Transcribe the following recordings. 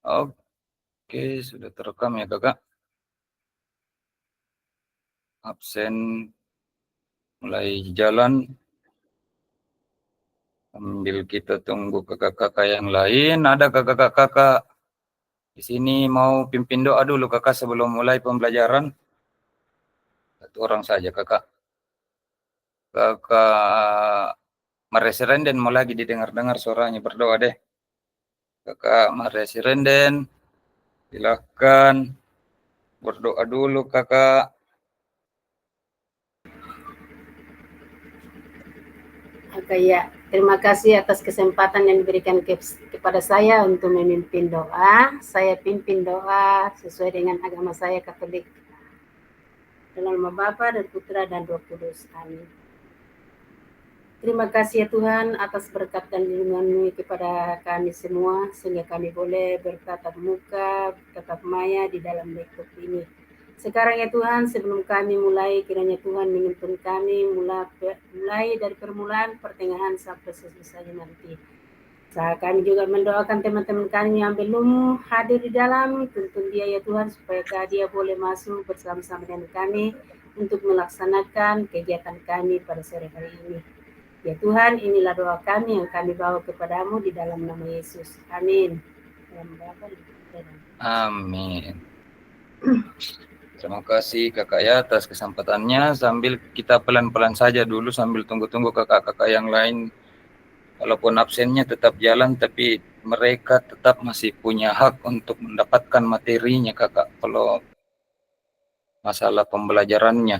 Oke, sudah terekam ya kakak. Absen mulai jalan. Sambil kita tunggu kakak-kakak yang lain. Ada kakak-kakak di sini mau pimpin doa dulu kakak sebelum mulai pembelajaran. Satu orang saja kakak. Kakak Maria Sirenden mau lagi didengar-dengar suaranya, berdoa deh. Kakak Maria Sirenden, silakan berdoa dulu kakak. Oke ya, terima kasih atas kesempatan yang diberikan kepada saya untuk memimpin doa. Saya pimpin doa sesuai dengan agama saya Katolik. Dalam nama Bapa dan Putra dan Roh Kudus. Amin. Terima kasih ya Tuhan atas berkat dan lindungan-Mu kepada kami semua, sehingga kami boleh bertatap muka, bertatap maya di dalam laptop ini. Sekarang ya Tuhan, sebelum kami mulai, kiranya Tuhan menuntun kami mulai dari permulaan, pertengahan, sampai selesai nanti. Kami juga mendoakan teman-teman kami yang belum hadir di dalam, tuntun dia ya Tuhan, supaya dia boleh masuk bersama-sama dengan kami untuk melaksanakan kegiatan kami pada sore hari ini. Ya Tuhan, inilah doa kami yang kami bawa kepadamu di dalam nama Yesus. Amin. Amin. Terima kasih kakak ya atas kesempatannya. Sambil kita pelan-pelan saja dulu sambil tunggu-tunggu kakak-kakak yang lain. Walaupun absennya tetap jalan, tapi mereka tetap masih punya hak untuk mendapatkan materinya kakak. Kalau masalah pembelajarannya.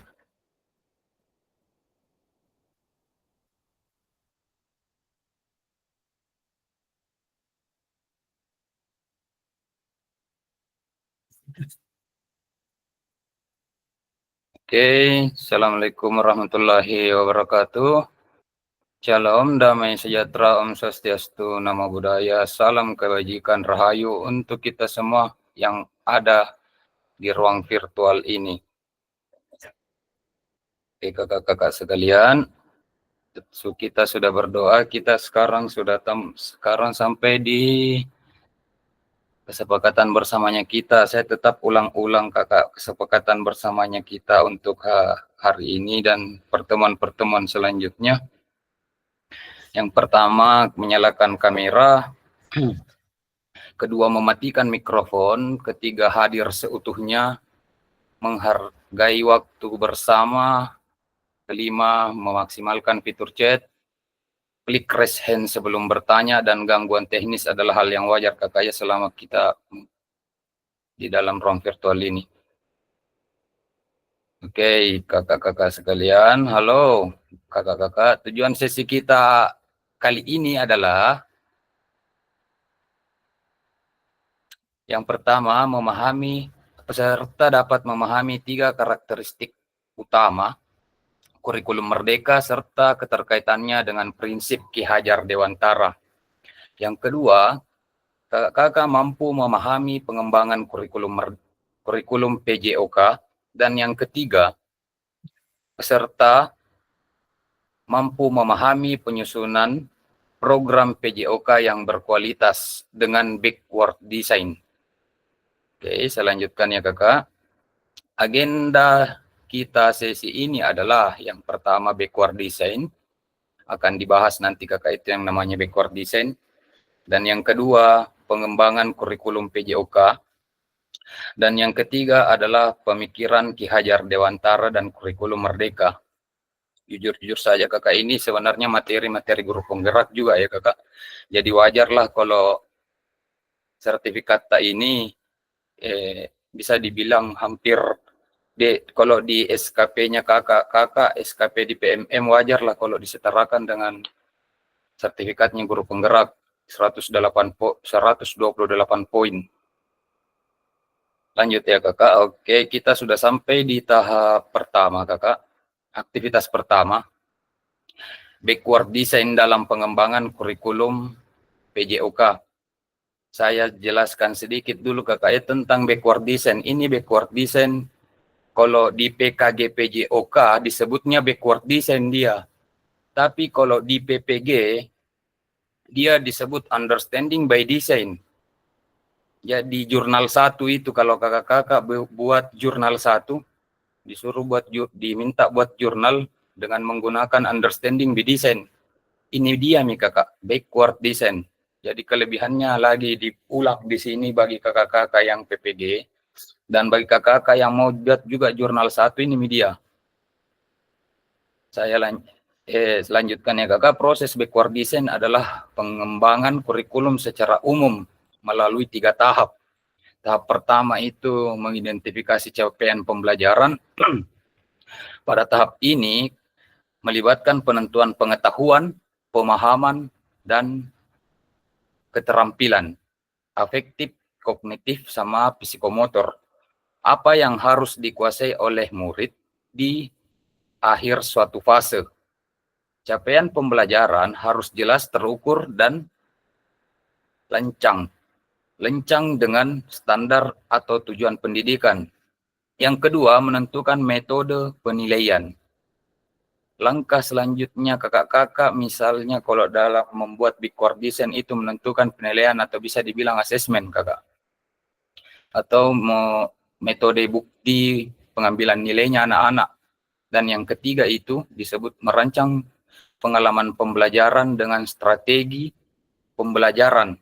Oke, Assalamualaikum warahmatullahi wabarakatuh. Shalom, damai sejahtera, Om Swastiastu, Namo Buddhaya, salam kebajikan, rahayu untuk kita semua yang ada di ruang virtual ini. Oke, kakak-kakak sekalian, kita sudah berdoa, kita sekarang sampai di kesepakatan bersamanya kita. Saya tetap ulang-ulang kakak, kesepakatan bersamanya kita untuk hari ini dan pertemuan-pertemuan selanjutnya. Yang pertama, menyalakan kamera. Kedua, mematikan mikrofon. Ketiga, hadir seutuhnya, menghargai waktu bersama. Kelima, memaksimalkan fitur chat. Klik raise hand sebelum bertanya, dan gangguan teknis adalah hal yang wajar kakak ya selama kita di dalam ruang virtual ini. Oke, kakak-kakak sekalian, halo kakak-kakak. Tujuan sesi kita kali ini adalah yang pertama, peserta dapat memahami 3 karakteristik utama kurikulum merdeka serta keterkaitannya dengan prinsip Ki Hajar Dewantara. Yang kedua, kakak mampu memahami pengembangan kurikulum PJOK. Dan yang ketiga, peserta mampu memahami penyusunan program PJOK yang berkualitas dengan backward design. Oke, saya lanjutkan ya kakak. Agenda kita sesi ini adalah yang pertama backward design. Akan dibahas nanti kakak itu yang namanya backward design. Dan yang kedua, pengembangan kurikulum PJOK. Dan yang ketiga adalah pemikiran Ki Hajar Dewantara dan kurikulum merdeka. Jujur saja kakak, ini sebenarnya materi-materi guru penggerak juga ya kakak. Jadi wajarlah kalau sertifikat ini bisa dibilang hampir kalau di SKP-nya kakak SKP di PMM wajarlah kalau disetarakan dengan sertifikatnya guru penggerak 128 poin. Lanjut ya kakak. Oke, kita sudah sampai di tahap pertama kakak. Aktivitas pertama, backward design dalam pengembangan kurikulum PJOK. Saya jelaskan sedikit dulu kakak ya tentang backward design. Ini backward design kalau di PKG PJOK disebutnya backward design dia. Tapi kalau di PPG dia disebut understanding by design. Jadi jurnal 1 itu kalau kakak-kakak buat jurnal 1, disuruh diminta buat jurnal dengan menggunakan understanding the design. Ini dia nih kakak, backward design. Jadi kelebihannya lagi diulang di sini bagi kakak-kakak yang PPG dan bagi kakak-kakak yang mau buat juga jurnal 1 ini media. Saya selanjutkan ya kakak, proses backward design adalah pengembangan kurikulum secara umum melalui 3 tahap. Tahap pertama itu mengidentifikasi capaian pembelajaran. Pada tahap ini melibatkan penentuan pengetahuan, pemahaman, dan keterampilan afektif, kognitif, sama psikomotor. Apa yang harus dikuasai oleh murid di akhir suatu fase. Capaian pembelajaran harus jelas terukur dan lencang dengan standar atau tujuan pendidikan. Yang kedua, menentukan metode penilaian. Langkah selanjutnya kakak-kakak misalnya kalau dalam membuat backward design itu menentukan penilaian atau bisa dibilang asesmen kakak. Atau metode bukti pengambilan nilainya anak-anak. Dan yang ketiga itu disebut merancang pengalaman pembelajaran dengan strategi pembelajaran.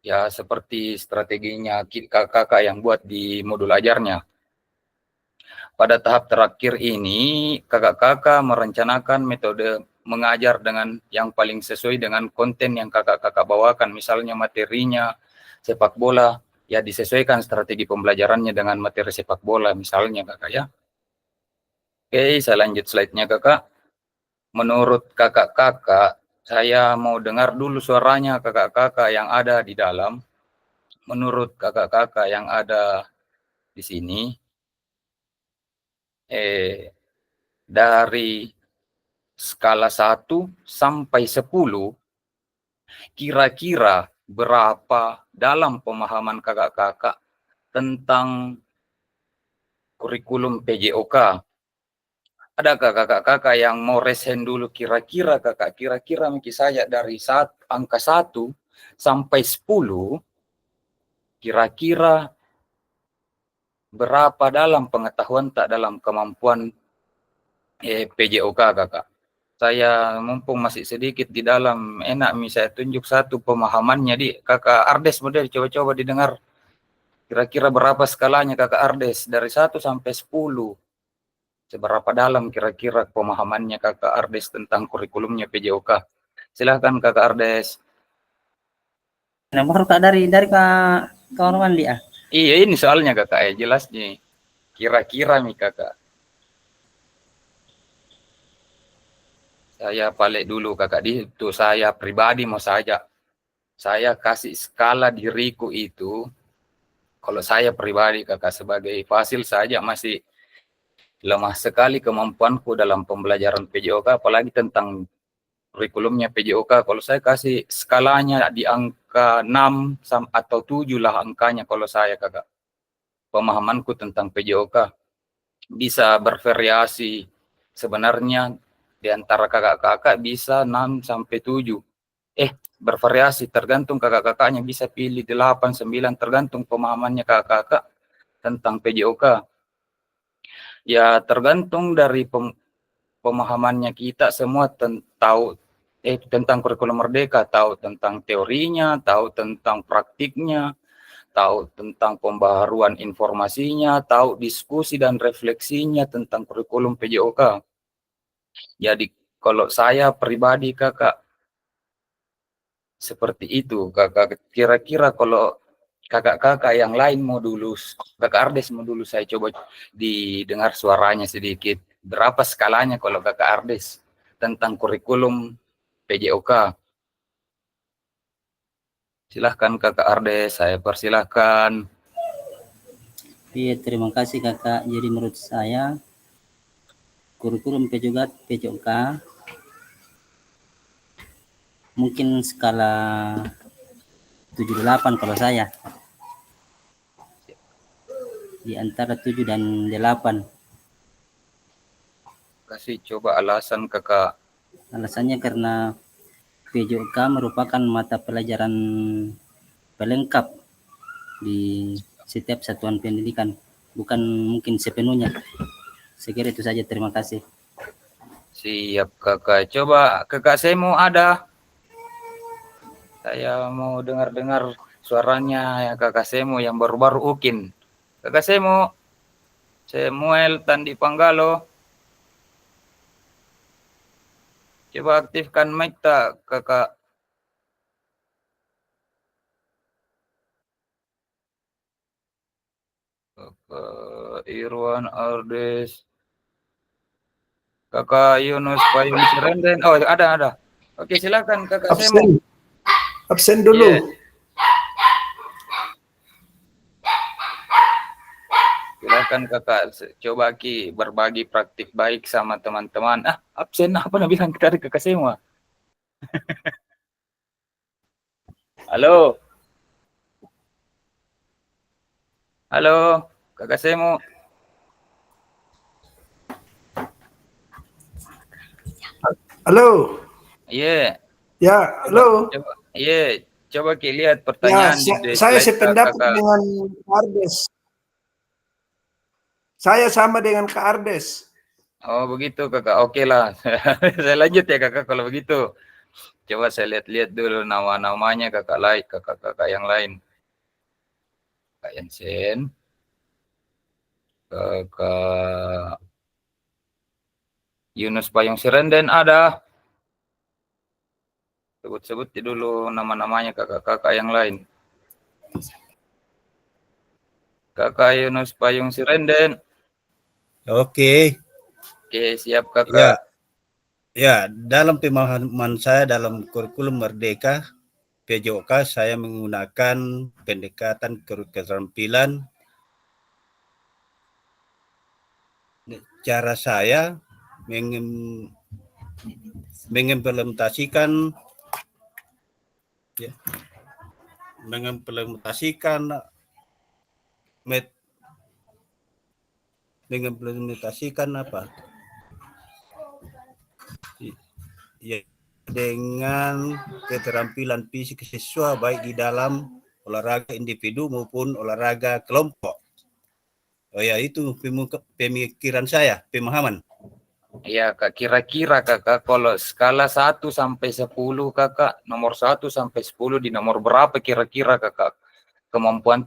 Ya seperti strateginya kakak-kakak yang buat di modul ajarnya. Pada tahap terakhir ini, kakak-kakak merencanakan metode mengajar dengan yang paling sesuai dengan konten yang kakak-kakak bawakan. Misalnya materinya sepak bola, ya disesuaikan strategi pembelajarannya dengan materi sepak bola misalnya kakak ya. Oke, saya lanjut slide-nya kakak. Menurut kakak-kakak, saya mau dengar dulu suaranya kakak-kakak yang ada di dalam. Menurut kakak-kakak yang ada di sini, dari skala 1 sampai 10, kira-kira berapa dalam pemahaman kakak-kakak tentang kurikulum PJOK? Adakah kakak-kakak yang mau resen dulu kira-kira kakak, kira-kira mungkin saja dari angka 1 sampai 10, kira-kira berapa dalam pengetahuan tak dalam kemampuan PJOK kakak? Saya mumpung masih sedikit di dalam, enak saya tunjuk satu pemahamannya di kakak Ardes, model coba-coba didengar. Kira-kira berapa skalanya kakak Ardes dari 1 sampai 10? Seberapa dalam kira-kira pemahamannya kakak Ardes tentang kurikulumnya PJOK? Silahkan kakak Ardes. Nah, baru kak dari kawan Wandi ah. Iya ini soalnya kakak jelas nih. Kira-kira nih kakak. Saya balik dulu kakak itu saya pribadi mau saja. Saya kasih skala diriku itu. Kalau saya pribadi kakak sebagai fasil saja masih lemah sekali kemampuanku dalam pembelajaran PJOK, apalagi tentang kurikulumnya PJOK. Kalau saya kasih skalanya di angka 6 atau 7 lah angkanya kalau saya kakak. Pemahamanku tentang PJOK bisa bervariasi. Sebenarnya di antara kakak-kakak bisa 6 sampai 7. Bervariasi tergantung kakak-kakaknya bisa pilih 8, 9 tergantung pemahamannya kakak-kakak tentang PJOK. Ya tergantung dari pemahamannya kita semua tentang kurikulum merdeka, tahu tentang teorinya, tahu tentang praktiknya, tahu tentang pembaharuan informasinya, tahu diskusi dan refleksinya tentang kurikulum PJOK. Jadi kalau saya pribadi kakak seperti itu kakak, kira-kira kalau kakak-kakak yang lain mau dulu, kakak Ardes mau dulu saya coba didengar suaranya sedikit. Berapa skalanya kalau kakak Ardes tentang kurikulum PJOK? Silahkan kakak Ardes, saya persilahkan. Iya, terima kasih kakak. Jadi menurut saya kurikulum PJOK mungkin skala 7-8 kalau saya. Di antara 7 dan 8. Kasih coba alasan kakak. Alasannya karena PJOK merupakan mata pelajaran pelengkap di setiap satuan pendidikan, bukan mungkin sepenuhnya. Saya kira itu saja, terima kasih. Siap kakak. Coba kakak saya mau ada. Saya mau dengar-dengar suaranya ya kakak Semo yang baru-baru Ukin. Kakak Semo, Samuel Tandi Panggalo. Coba aktifkan mic tak kakak. Kakak Irwan Ardes. Kakak Yunus Payung Serenden. Oh ada. Oke silakan kakak Semo. Absen dulu. Yeah. Silakan kakak, coba Ki berbagi praktik baik sama teman-teman. Absen apa nak bilang tadi kakak semua? Halo. Halo, kakak Semo. Halo. Iya. Ya, halo. Coba Ki lihat Ya, pertanyaan di saya slide sependapat kakak. dengan Kak Ardes. Saya sama dengan Kak Ardes. Oh begitu kakak, oke lah. Saya lanjut ya kakak kalau begitu. Coba saya lihat-lihat dulu nama-namanya kakak yang lain. Kak Yansen, kakak Yunus Payung Serenden ada. Sebut-sebut dulu nama-namanya kakak-kakak yang lain. Kakak Yunus Payung Serenden. Oke. Oke, siap kakak. Ya, dalam pemahaman saya dalam kurikulum Merdeka PJOK saya menggunakan pendekatan keterampilan. Cara saya mengimplementasikan apa? Ya, dengan keterampilan fisik siswa baik di dalam olahraga individu maupun olahraga kelompok. Oh ya, itu pemikiran saya, pemahaman. Iya kak, kira-kira kakak kalau skala 1 sampai 10 kakak, nomor 1 sampai 10 di nomor berapa kira-kira kakak kemampuan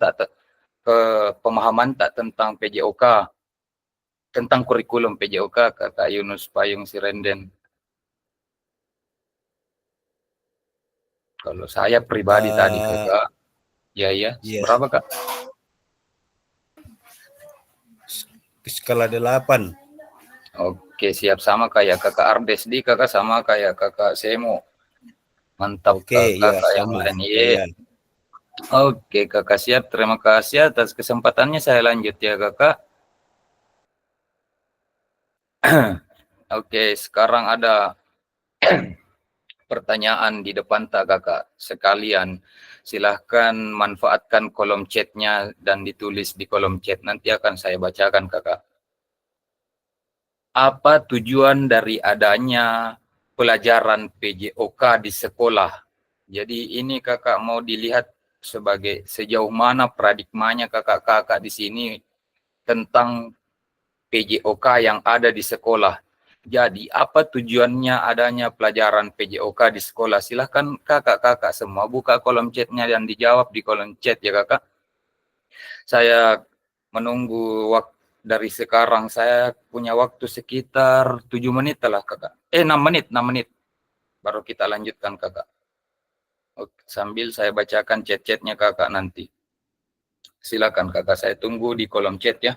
ke pemahaman tak tentang PJOK, tentang kurikulum PJOK kakak Yunus Payung Sirenden? Kalau saya pribadi tadi kakak, ya, berapa kak? Skala 8. Oke, siap sama kayak kakak Ardes di kakak sama kayak kakak Semo. Mantap Oke, kakak ya, yang sama. lain. Ya. Oke kakak siap, terima kasih atas kesempatannya. Saya lanjut ya kakak. Oke, sekarang ada pertanyaan di depan tak kakak sekalian. Silahkan manfaatkan kolom chatnya dan ditulis di kolom chat. Nanti akan saya bacakan kakak. Apa tujuan dari adanya pelajaran PJOK di sekolah? Jadi ini kakak mau dilihat sebagai sejauh mana paradigmanya kakak-kakak di sini tentang PJOK yang ada di sekolah. Jadi apa tujuannya adanya pelajaran PJOK di sekolah? Silahkan kakak-kakak semua buka kolom chatnya dan dijawab di kolom chat ya kakak. Saya menunggu waktu dari sekarang. Saya punya waktu sekitar 7 menit lah kakak. 6 menit. Baru kita lanjutkan kakak. Oke, sambil saya bacakan chat-chatnya kakak nanti. Silakan kakak, saya tunggu di kolom chat ya.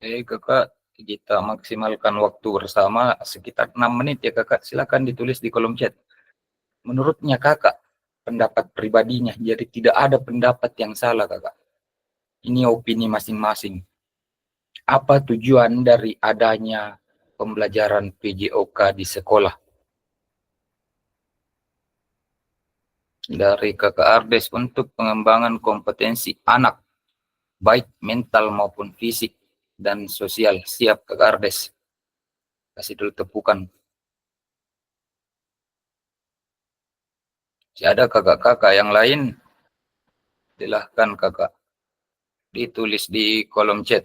Kakak, kita maksimalkan waktu bersama sekitar 6 menit ya kakak. Silakan ditulis di kolom chat. Menurutnya kakak, pendapat pribadinya. Jadi tidak ada pendapat yang salah, kakak. Ini opini masing-masing. Apa tujuan dari adanya pembelajaran PJOK di sekolah? Dari kakak Ardes, untuk pengembangan kompetensi anak, baik mental maupun fisik dan sosial. Siap kakak Ardes. Kasih dulu tepukan. Si ada kakak-kakak yang lain? Silahkan kakak. Ditulis di kolom chat.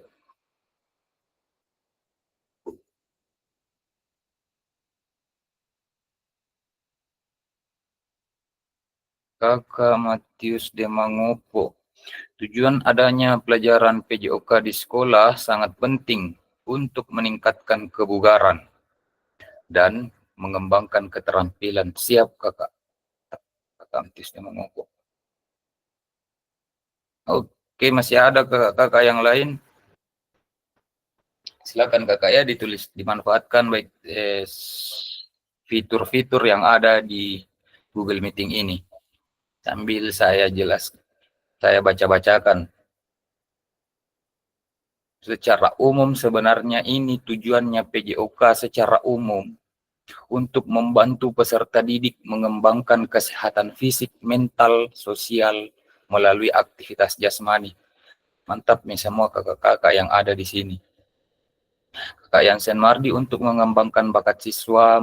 Kakak Matius Demangopo. Tujuan adanya pelajaran PJOK di sekolah sangat penting untuk meningkatkan kebugaran dan mengembangkan keterampilan. Siap kakak. Kakak Matius Demangopo. Oke, masih ada kakak-kakak yang lain? Silakan kakak ya, ditulis, dimanfaatkan baik fitur-fitur yang ada di Google Meeting ini. Sambil saya baca-bacakan. Secara umum sebenarnya ini tujuannya PJOK secara umum untuk membantu peserta didik mengembangkan kesehatan fisik, mental, sosial melalui aktivitas jasmani. Mantap nih semua kakak-kakak yang ada di sini. Kakak Yansen Mardi untuk mengembangkan bakat siswa,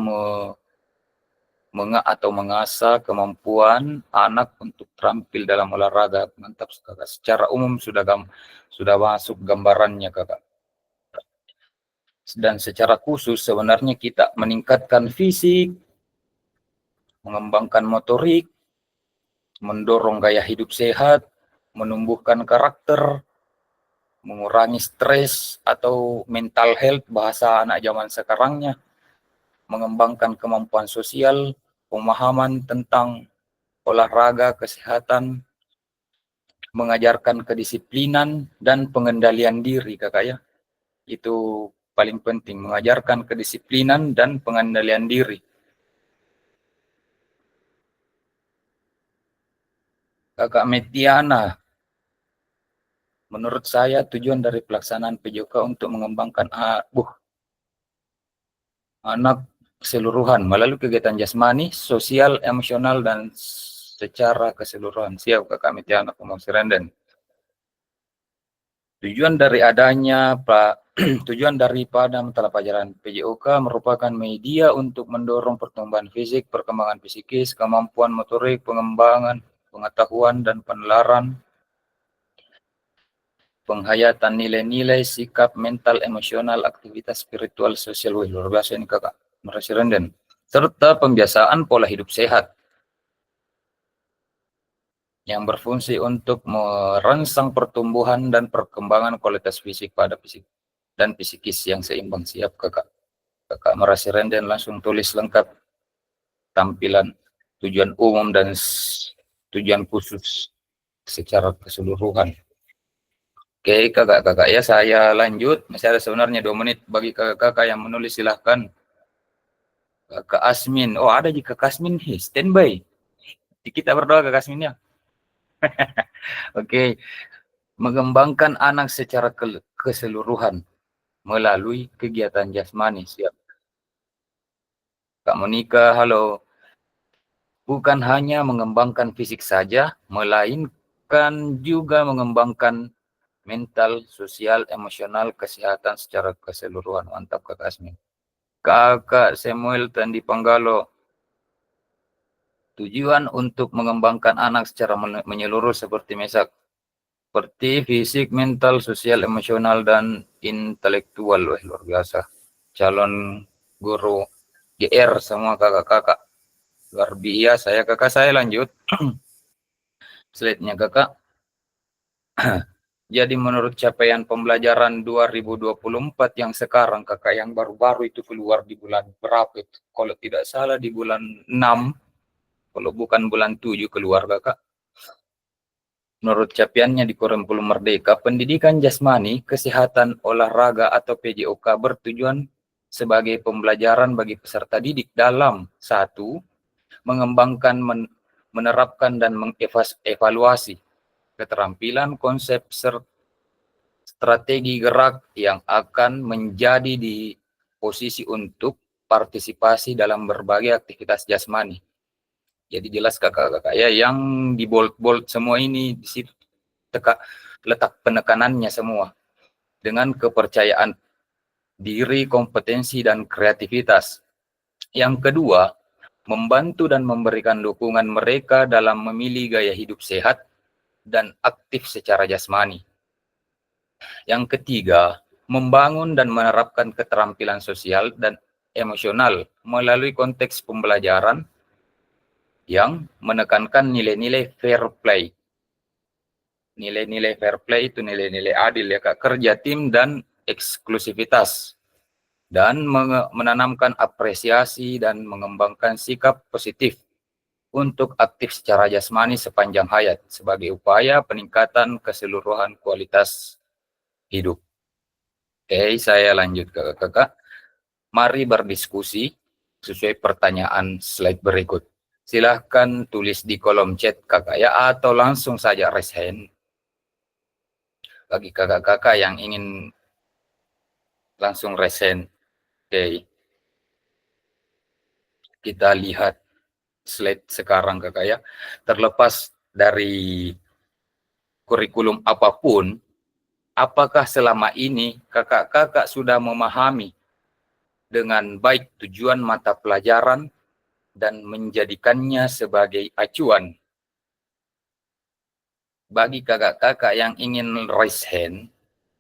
mengasah kemampuan anak untuk terampil dalam olahraga. Mantap kakak. Secara umum sudah masuk gambarannya kakak. Dan secara khusus sebenarnya kita meningkatkan fisik, mengembangkan motorik, mendorong gaya hidup sehat, menumbuhkan karakter, mengurangi stres atau mental health bahasa anak zaman sekarangnya, mengembangkan kemampuan sosial, pemahaman tentang olahraga, kesehatan, mengajarkan kedisiplinan dan pengendalian diri kakak ya. Itu paling penting, mengajarkan kedisiplinan dan pengendalian diri. Kakak Metiana, menurut saya tujuan dari pelaksanaan PJOK untuk mengembangkan anak keseluruhan melalui kegiatan jasmani, sosial, emosional, dan secara keseluruhan. Siap kakak Metiana Pemongsiran. Tujuan daripada mata pelajaran PJOK merupakan media untuk mendorong pertumbuhan fisik, perkembangan psikis, kemampuan motorik, pengembangan pengetahuan dan penalaran, penghayatan nilai-nilai, sikap, mental, emosional, aktivitas spiritual, sosial, luar biasa ini kakak, Merasiren, serta pembiasaan pola hidup sehat yang berfungsi untuk merangsang pertumbuhan dan perkembangan kualitas fisik pada fisik dan psikis yang seimbang. Siap kakak. Kakak Merasiren langsung tulis lengkap tampilan tujuan umum dan tujuan khusus secara keseluruhan. Oke kakak-kakak ya, saya lanjut. Masih ada sebenarnya 2 menit bagi kakak-kakak yang menulis, silahkan. Kakak Asmin, oh ada jika Kak Asmin, standby. Kita berdoa Kak Asmin ya. Oke, mengembangkan anak secara keseluruhan melalui kegiatan jasmani. Siap. Kak Monika, halo. Bukan hanya mengembangkan fisik saja, melainkan juga mengembangkan mental, sosial, emosional, kesehatan secara keseluruhan. Mantap Kak Asmin. Kakak Samuel Tandi Panggalo, tujuan untuk mengembangkan anak secara menyeluruh seperti fisik, mental, sosial, emosional, dan intelektual. Wah, luar biasa. Calon guru GR semua kakak-kakak. Luar biasa ya kakak. Saya lanjut. Slide-nya kakak. Jadi menurut capaian pembelajaran 2024 yang sekarang kakak, yang baru-baru itu keluar di bulan berapa itu? Kalau tidak salah di bulan 6. Kalau bukan bulan 7 keluar kakak. Menurut capaiannya di Kurikulum Merdeka, pendidikan jasmani, kesehatan, olahraga atau PJOK bertujuan sebagai pembelajaran bagi peserta didik dalam 1. Mengembangkan menerapkan dan mengevaluasi keterampilan, konsep, strategi gerak yang akan menjadi di posisi untuk partisipasi dalam berbagai aktivitas jasmani. Jadi jelas kakak-kakak ya, yang di bold semua ini di situ letak penekanannya semua dengan kepercayaan diri, kompetensi, dan kreativitas. Yang kedua, membantu dan memberikan dukungan mereka dalam memilih gaya hidup sehat dan aktif secara jasmani. Yang ketiga, membangun dan menerapkan keterampilan sosial dan emosional melalui konteks pembelajaran yang menekankan nilai-nilai fair play. Nilai-nilai fair play itu nilai-nilai adil ya Kak, kerja tim dan eksklusivitas, dan menanamkan apresiasi dan mengembangkan sikap positif untuk aktif secara jasmani sepanjang hayat sebagai upaya peningkatan keseluruhan kualitas hidup. Oke, saya lanjut ke kakak. Mari berdiskusi sesuai pertanyaan slide berikut. Silahkan tulis di kolom chat kakak ya, atau langsung saja raise hand. Bagi kakak-kakak yang ingin langsung raise hand. Oke. Kita lihat slide sekarang kakak ya. Terlepas dari kurikulum apapun, apakah selama ini kakak-kakak sudah memahami dengan baik tujuan mata pelajaran dan menjadikannya sebagai acuan? Bagi kakak-kakak yang ingin raise hand,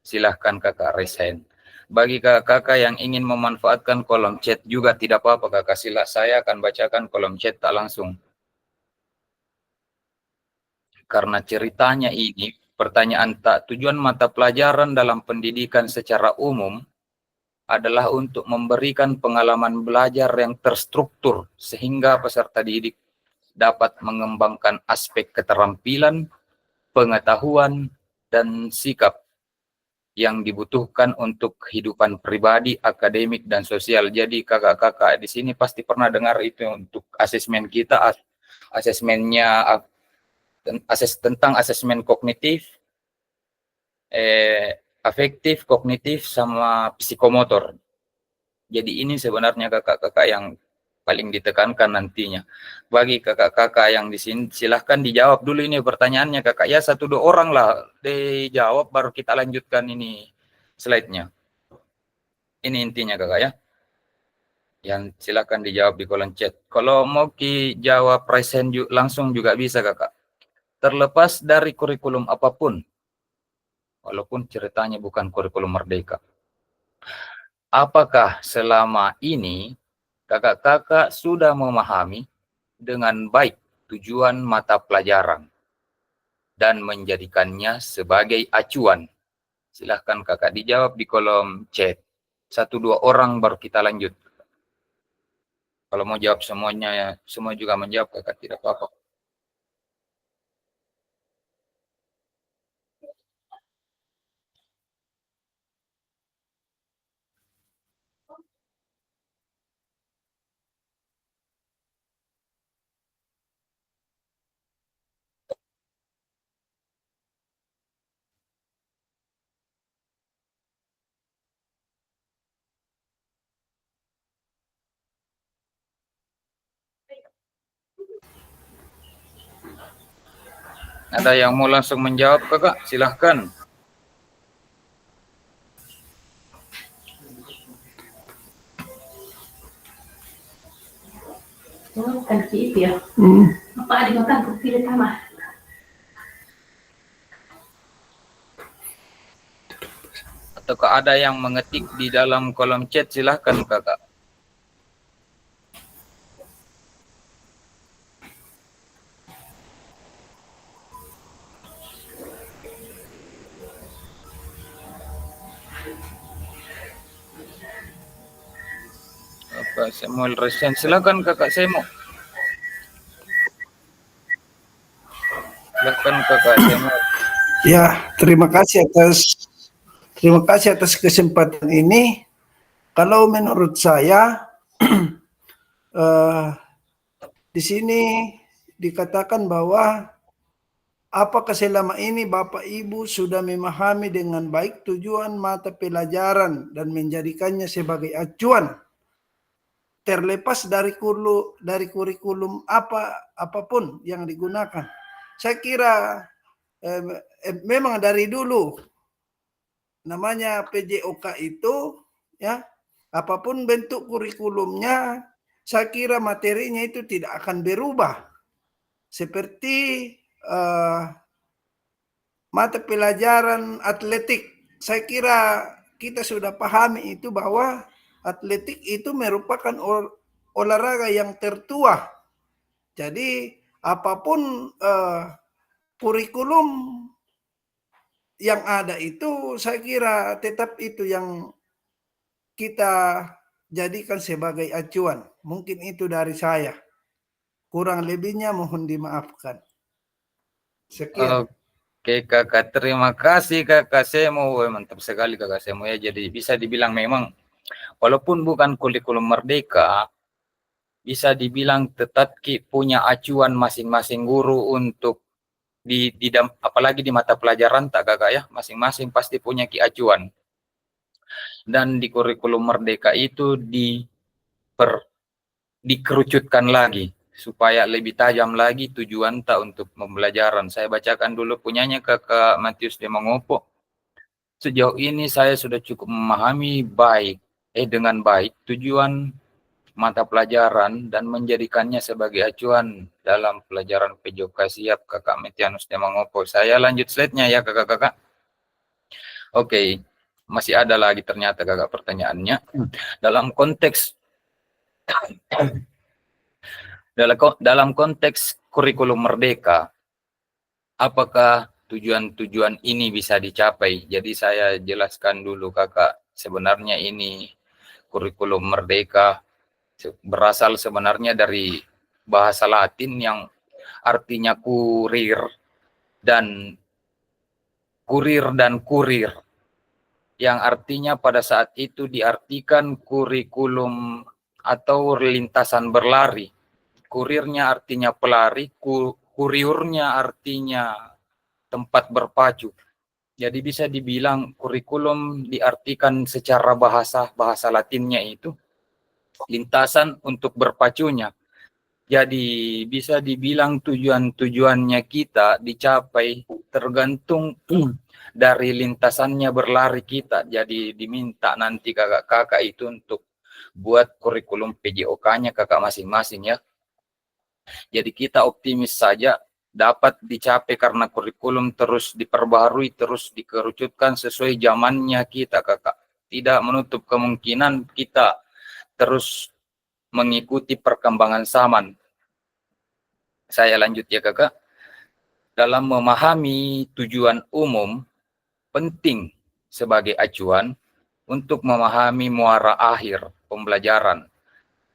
silahkan kakak raise hand. Bagi kakak-kakak yang ingin memanfaatkan kolom chat juga tidak apa-apa kakak, saya akan bacakan kolom chat tak langsung. Karena ceritanya ini, pertanyaan tak tujuan mata pelajaran dalam pendidikan secara umum adalah untuk memberikan pengalaman belajar yang terstruktur sehingga peserta didik dapat mengembangkan aspek keterampilan, pengetahuan, dan sikap yang dibutuhkan untuk kehidupan pribadi, akademik, dan sosial. Jadi kakak-kakak di sini pasti pernah dengar itu untuk asesmen kita, asesmennya tentang asesmen kognitif, afektif, kognitif, sama psikomotor. Jadi ini sebenarnya kakak-kakak yang paling ditekankan nantinya. Bagi kakak-kakak yang di sini, silahkan dijawab dulu ini pertanyaannya kakak. Ya 1-2 orang lah dijawab, baru kita lanjutkan ini slide-nya. Ini intinya kakak ya. Yang silahkan dijawab di kolom chat. Kalau mau jawab present langsung juga bisa kakak. Terlepas dari kurikulum apapun, walaupun ceritanya bukan kurikulum merdeka. Apakah selama ini kakak-kakak sudah memahami dengan baik tujuan mata pelajaran dan menjadikannya sebagai acuan? Silahkan kakak dijawab di kolom chat. 1-2 orang baru kita lanjut. Kalau mau jawab semuanya, semua juga menjawab kakak, tidak apa-apa. Ada yang mau langsung menjawab kakak? Silahkan. Bukan itu ya. Apa ada makan kopi pertama? Ataukah ada yang mengetik di dalam kolom chat? Silahkan kakak. Apa Samuel Resen? Silahkan kakak Semo. Silahkan kakak Samuel. Ya, terima kasih atas kesempatan ini. Kalau menurut saya di sini dikatakan bahwa apakah selama ini Bapak Ibu sudah memahami dengan baik tujuan mata pelajaran dan menjadikannya sebagai acuan terlepas dari kurikulum apapun yang digunakan. Saya kira memang dari dulu namanya PJOK itu ya, apapun bentuk kurikulumnya, saya kira materinya itu tidak akan berubah. Seperti mata pelajaran atletik, saya kira kita sudah pahami itu bahwa atletik itu merupakan olahraga yang tertua. Jadi apapun kurikulum yang ada itu, saya kira tetap itu yang kita jadikan sebagai acuan. Mungkin itu dari saya. Kurang lebihnya mohon dimaafkan. Sekian. Oke kakak, terima kasih kakak Semo. Mantap sekali kakak Semo ya. Jadi bisa dibilang memang walaupun bukan kurikulum merdeka, bisa dibilang tetap punya acuan masing-masing guru untuk apalagi di mata pelajaran tak kakak ya, masing-masing pasti punya acuan. Dan di kurikulum merdeka itu dikerucutkan lagi supaya lebih tajam lagi tujuan tak untuk pembelajaran. Saya bacakan dulu punyanya kakak Matius Demongopo. Sejauh ini saya sudah cukup memahami dengan baik tujuan mata pelajaran dan menjadikannya sebagai acuan dalam pelajaran PJOK. Siap kakak Matius Demongopo. Saya lanjut slide-nya ya kakak-kakak. Oke, masih ada lagi ternyata kakak pertanyaannya. Dalam konteks kurikulum merdeka, apakah tujuan-tujuan ini bisa dicapai? Jadi saya jelaskan dulu kakak, sebenarnya ini kurikulum merdeka berasal sebenarnya dari bahasa Latin yang artinya kurir dan kurir, yang artinya pada saat itu diartikan kurikulum atau lintasan berlari. Kurirnya artinya pelari, kuriurnya artinya tempat berpacu. Jadi bisa dibilang kurikulum diartikan secara bahasa Latinnya itu lintasan untuk berpacunya. Jadi bisa dibilang tujuan-tujuannya kita dicapai tergantung dari lintasannya berlari kita. Jadi diminta nanti kakak-kakak itu untuk buat kurikulum PJOK-nya kakak masing-masing ya. Jadi kita optimis saja dapat dicapai karena kurikulum terus diperbaharui, terus dikerucutkan sesuai zamannya kita kakak. Tidak menutup kemungkinan kita terus mengikuti perkembangan zaman. Saya lanjut ya kakak. Dalam memahami tujuan umum, penting sebagai acuan untuk memahami muara akhir pembelajaran.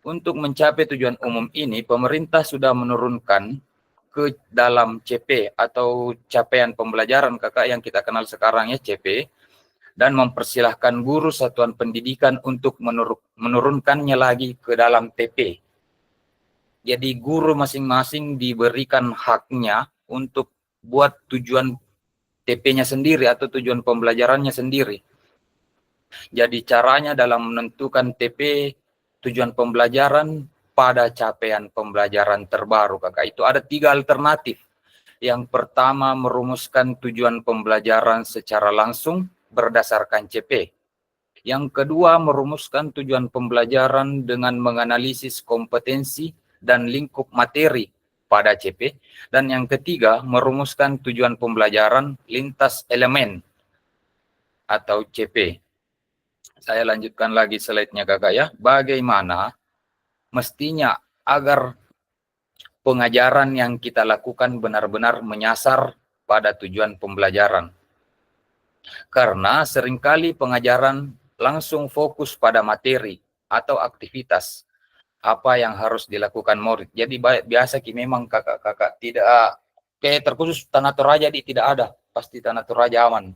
Untuk mencapai tujuan umum ini, pemerintah sudah menurunkan ke dalam CP atau capaian pembelajaran kakak yang kita kenal sekarang ya CP, dan mempersilahkan guru satuan pendidikan untuk menurunkannya lagi ke dalam TP. Jadi guru masing-masing diberikan haknya untuk buat tujuan TP-nya sendiri atau tujuan pembelajarannya sendiri. Jadi caranya dalam menentukan TP tujuan pembelajaran pada capaian pembelajaran terbaru kakak itu ada 3 alternatif. Yang pertama merumuskan tujuan pembelajaran secara langsung berdasarkan CP. Yang kedua merumuskan tujuan pembelajaran dengan menganalisis kompetensi dan lingkup materi pada CP. Dan yang ketiga merumuskan tujuan pembelajaran lintas elemen atau CP. Saya lanjutkan lagi slide-nya kakak ya. Bagaimana mestinya agar pengajaran yang kita lakukan benar-benar menyasar pada tujuan pembelajaran. Karena seringkali pengajaran langsung fokus pada materi atau aktivitas apa yang harus dilakukan murid. Jadi biasa memang kakak-kakak tidak kayak terkhusus Tana Toraja tidak ada, pasti Tana Toraja aman.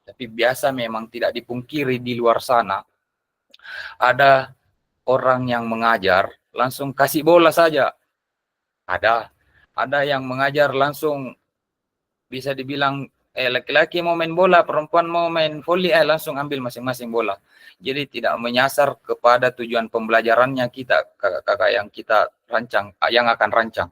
Tapi biasa memang tidak dipungkiri di luar sana ada orang yang mengajar langsung kasih bola saja. Ada Ada yang mengajar langsung bisa dibilang laki-laki mau main bola, perempuan mau main voli, langsung ambil masing-masing bola. Jadi tidak menyasar kepada tujuan pembelajarannya kita, kakak-kakak yang kita rancang, yang akan rancang.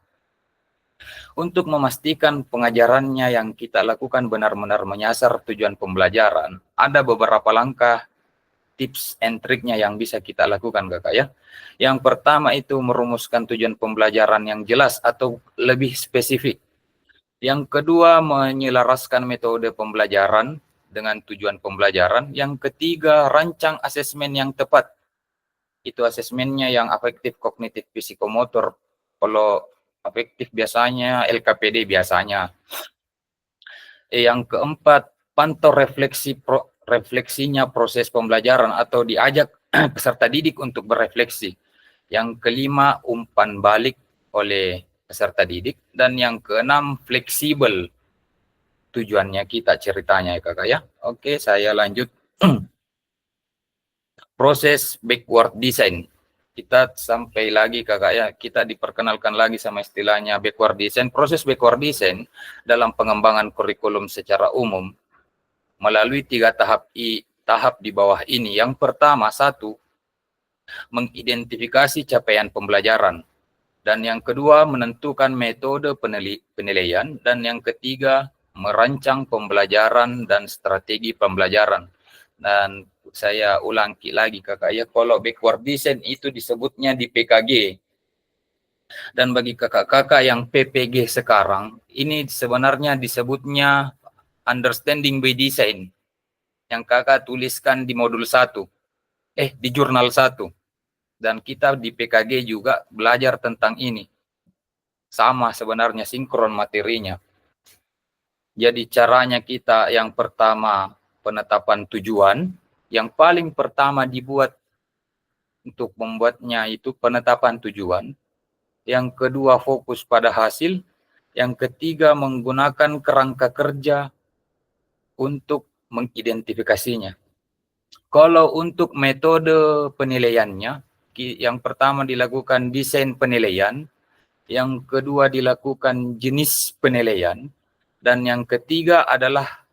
Untuk memastikan pengajarannya yang kita lakukan benar-benar menyasar tujuan pembelajaran, ada beberapa langkah tips and triknya yang bisa kita lakukan, kakak ya. Yang pertama itu merumuskan tujuan pembelajaran yang jelas atau lebih spesifik. Yang kedua, menyelaraskan metode pembelajaran dengan tujuan pembelajaran. Yang ketiga, rancang asesmen yang tepat. Itu asesmennya yang afektif, kognitif, psikomotor. Kalau afektif biasanya LKPD biasanya. Yang keempat, pantau refleksinya proses pembelajaran atau diajak peserta didik untuk berefleksi. Yang kelima, umpan balik oleh peserta didik. Dan yang keenam, fleksibel tujuannya kita ceritanya ya kakak ya. Oke, saya lanjut. Proses backward design. Kita sampai lagi kakak ya, kita diperkenalkan lagi sama istilahnya backward design. Proses backward design dalam pengembangan kurikulum secara umum melalui 3 tahap di bawah ini. Yang pertama, 1, mengidentifikasi capaian pembelajaran. Dan yang kedua, menentukan metode penilaian. Dan yang ketiga, merancang pembelajaran dan strategi pembelajaran. Dan saya ulangi lagi kakak ya, kalau backward design itu disebutnya di PKG. Dan bagi kakak-kakak yang PPG sekarang, ini sebenarnya disebutnya understanding by design. Yang kakak tuliskan di modul 1, di jurnal 1. Dan kita di PKG juga belajar tentang ini. Sama sebenarnya, sinkron materinya. Jadi caranya kita yang pertama penetapan tujuan. Yang paling pertama dibuat untuk membuatnya itu penetapan tujuan. Yang kedua fokus pada hasil. Yang ketiga menggunakan kerangka kerja untuk mengidentifikasinya. Kalau untuk metode penilaiannya, yang pertama dilakukan desain penilaian, yang kedua dilakukan jenis penilaian, dan yang ketiga adalah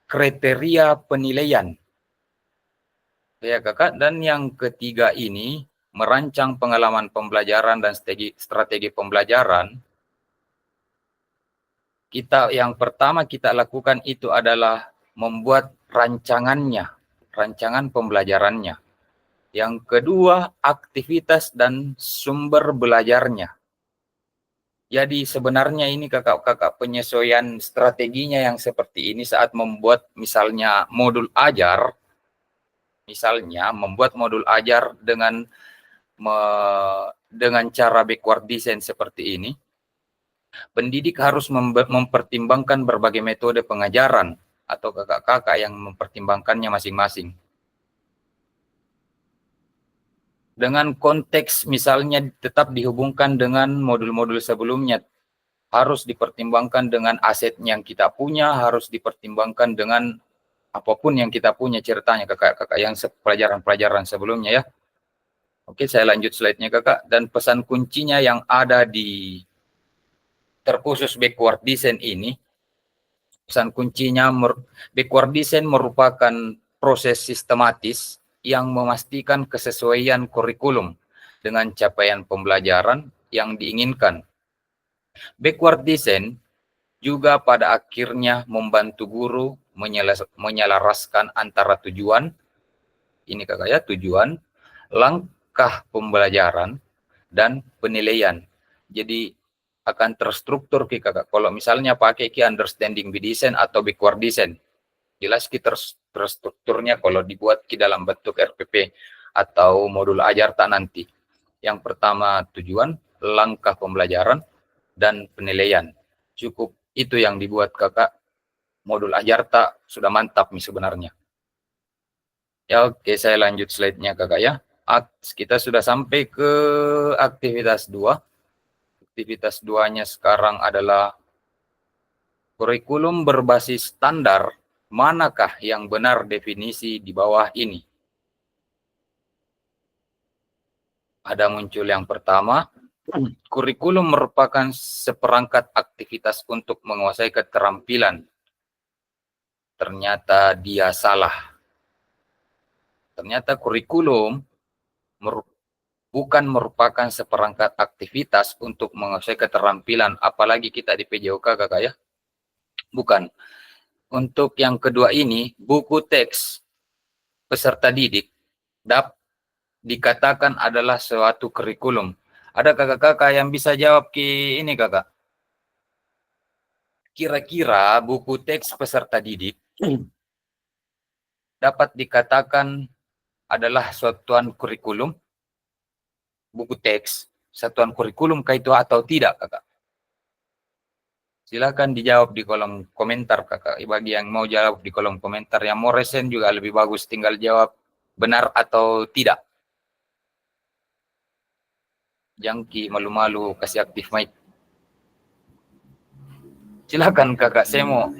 kriteria penilaian. Ya kakak, dan yang ketiga ini merancang pengalaman pembelajaran dan strategi pembelajaran. Yang pertama kita lakukan itu adalah membuat rancangannya, rancangan pembelajarannya. Yang kedua, aktivitas dan sumber belajarnya. Jadi sebenarnya ini kakak-kakak penyesuaian strateginya yang seperti ini saat membuat misalnya modul ajar. Misalnya membuat modul ajar dengan cara backward design seperti ini. Pendidik harus mempertimbangkan berbagai metode pengajaran atau kakak-kakak yang mempertimbangkannya masing-masing. Dengan konteks misalnya tetap dihubungkan dengan modul-modul sebelumnya. Harus dipertimbangkan dengan aset yang kita punya, harus dipertimbangkan dengan apapun yang kita punya ceritanya kakak-kakak yang pelajaran-pelajaran sebelumnya ya. Oke, saya lanjut slide-nya kakak. Dan pesan kuncinya yang ada di terkhusus backward design ini, pesan kuncinya backward design merupakan proses sistematis yang memastikan kesesuaian kurikulum dengan capaian pembelajaran yang diinginkan. Backward design juga pada akhirnya membantu guru menyelaraskan antara tujuan, ini kakak ya, tujuan, langkah pembelajaran, dan penilaian. Jadi akan terstruktur kakak. Kalau misalnya pakai understanding by design atau backward design, jelas kita terstrukturnya kalau dibuat dalam bentuk RPP atau modul ajar tak nanti. Yang pertama tujuan, langkah pembelajaran, dan penilaian. Cukup itu yang dibuat kakak. Modul ajar tak sudah mantap nih sebenarnya. Ya oke, saya lanjut slide-nya kakak ya. Kita sudah sampai ke aktivitas 2. Aktivitas 2-nya sekarang adalah kurikulum berbasis standar. Manakah yang benar definisi di bawah ini? Ada muncul yang pertama, kurikulum merupakan seperangkat aktivitas untuk menguasai keterampilan. Ternyata dia salah. Ternyata kurikulum bukan merupakan seperangkat aktivitas untuk menguasai keterampilan, apalagi kita di PJOK kakak ya. Bukan. Untuk yang kedua ini, buku teks peserta didik dikatakan adalah suatu kurikulum. Ada kakak-kakak yang bisa jawab ini kakak? Kira-kira buku teks peserta didik dapat dikatakan adalah satuan kurikulum? Buku teks satuan kurikulum kah itu atau tidak kakak? Silakan dijawab di kolom komentar kakak. Bagi yang mau jawab di kolom komentar, yang mau resen juga lebih bagus, tinggal jawab benar atau tidak. Jangki malu-malu kasih aktif mic. Silakan kakak Semo.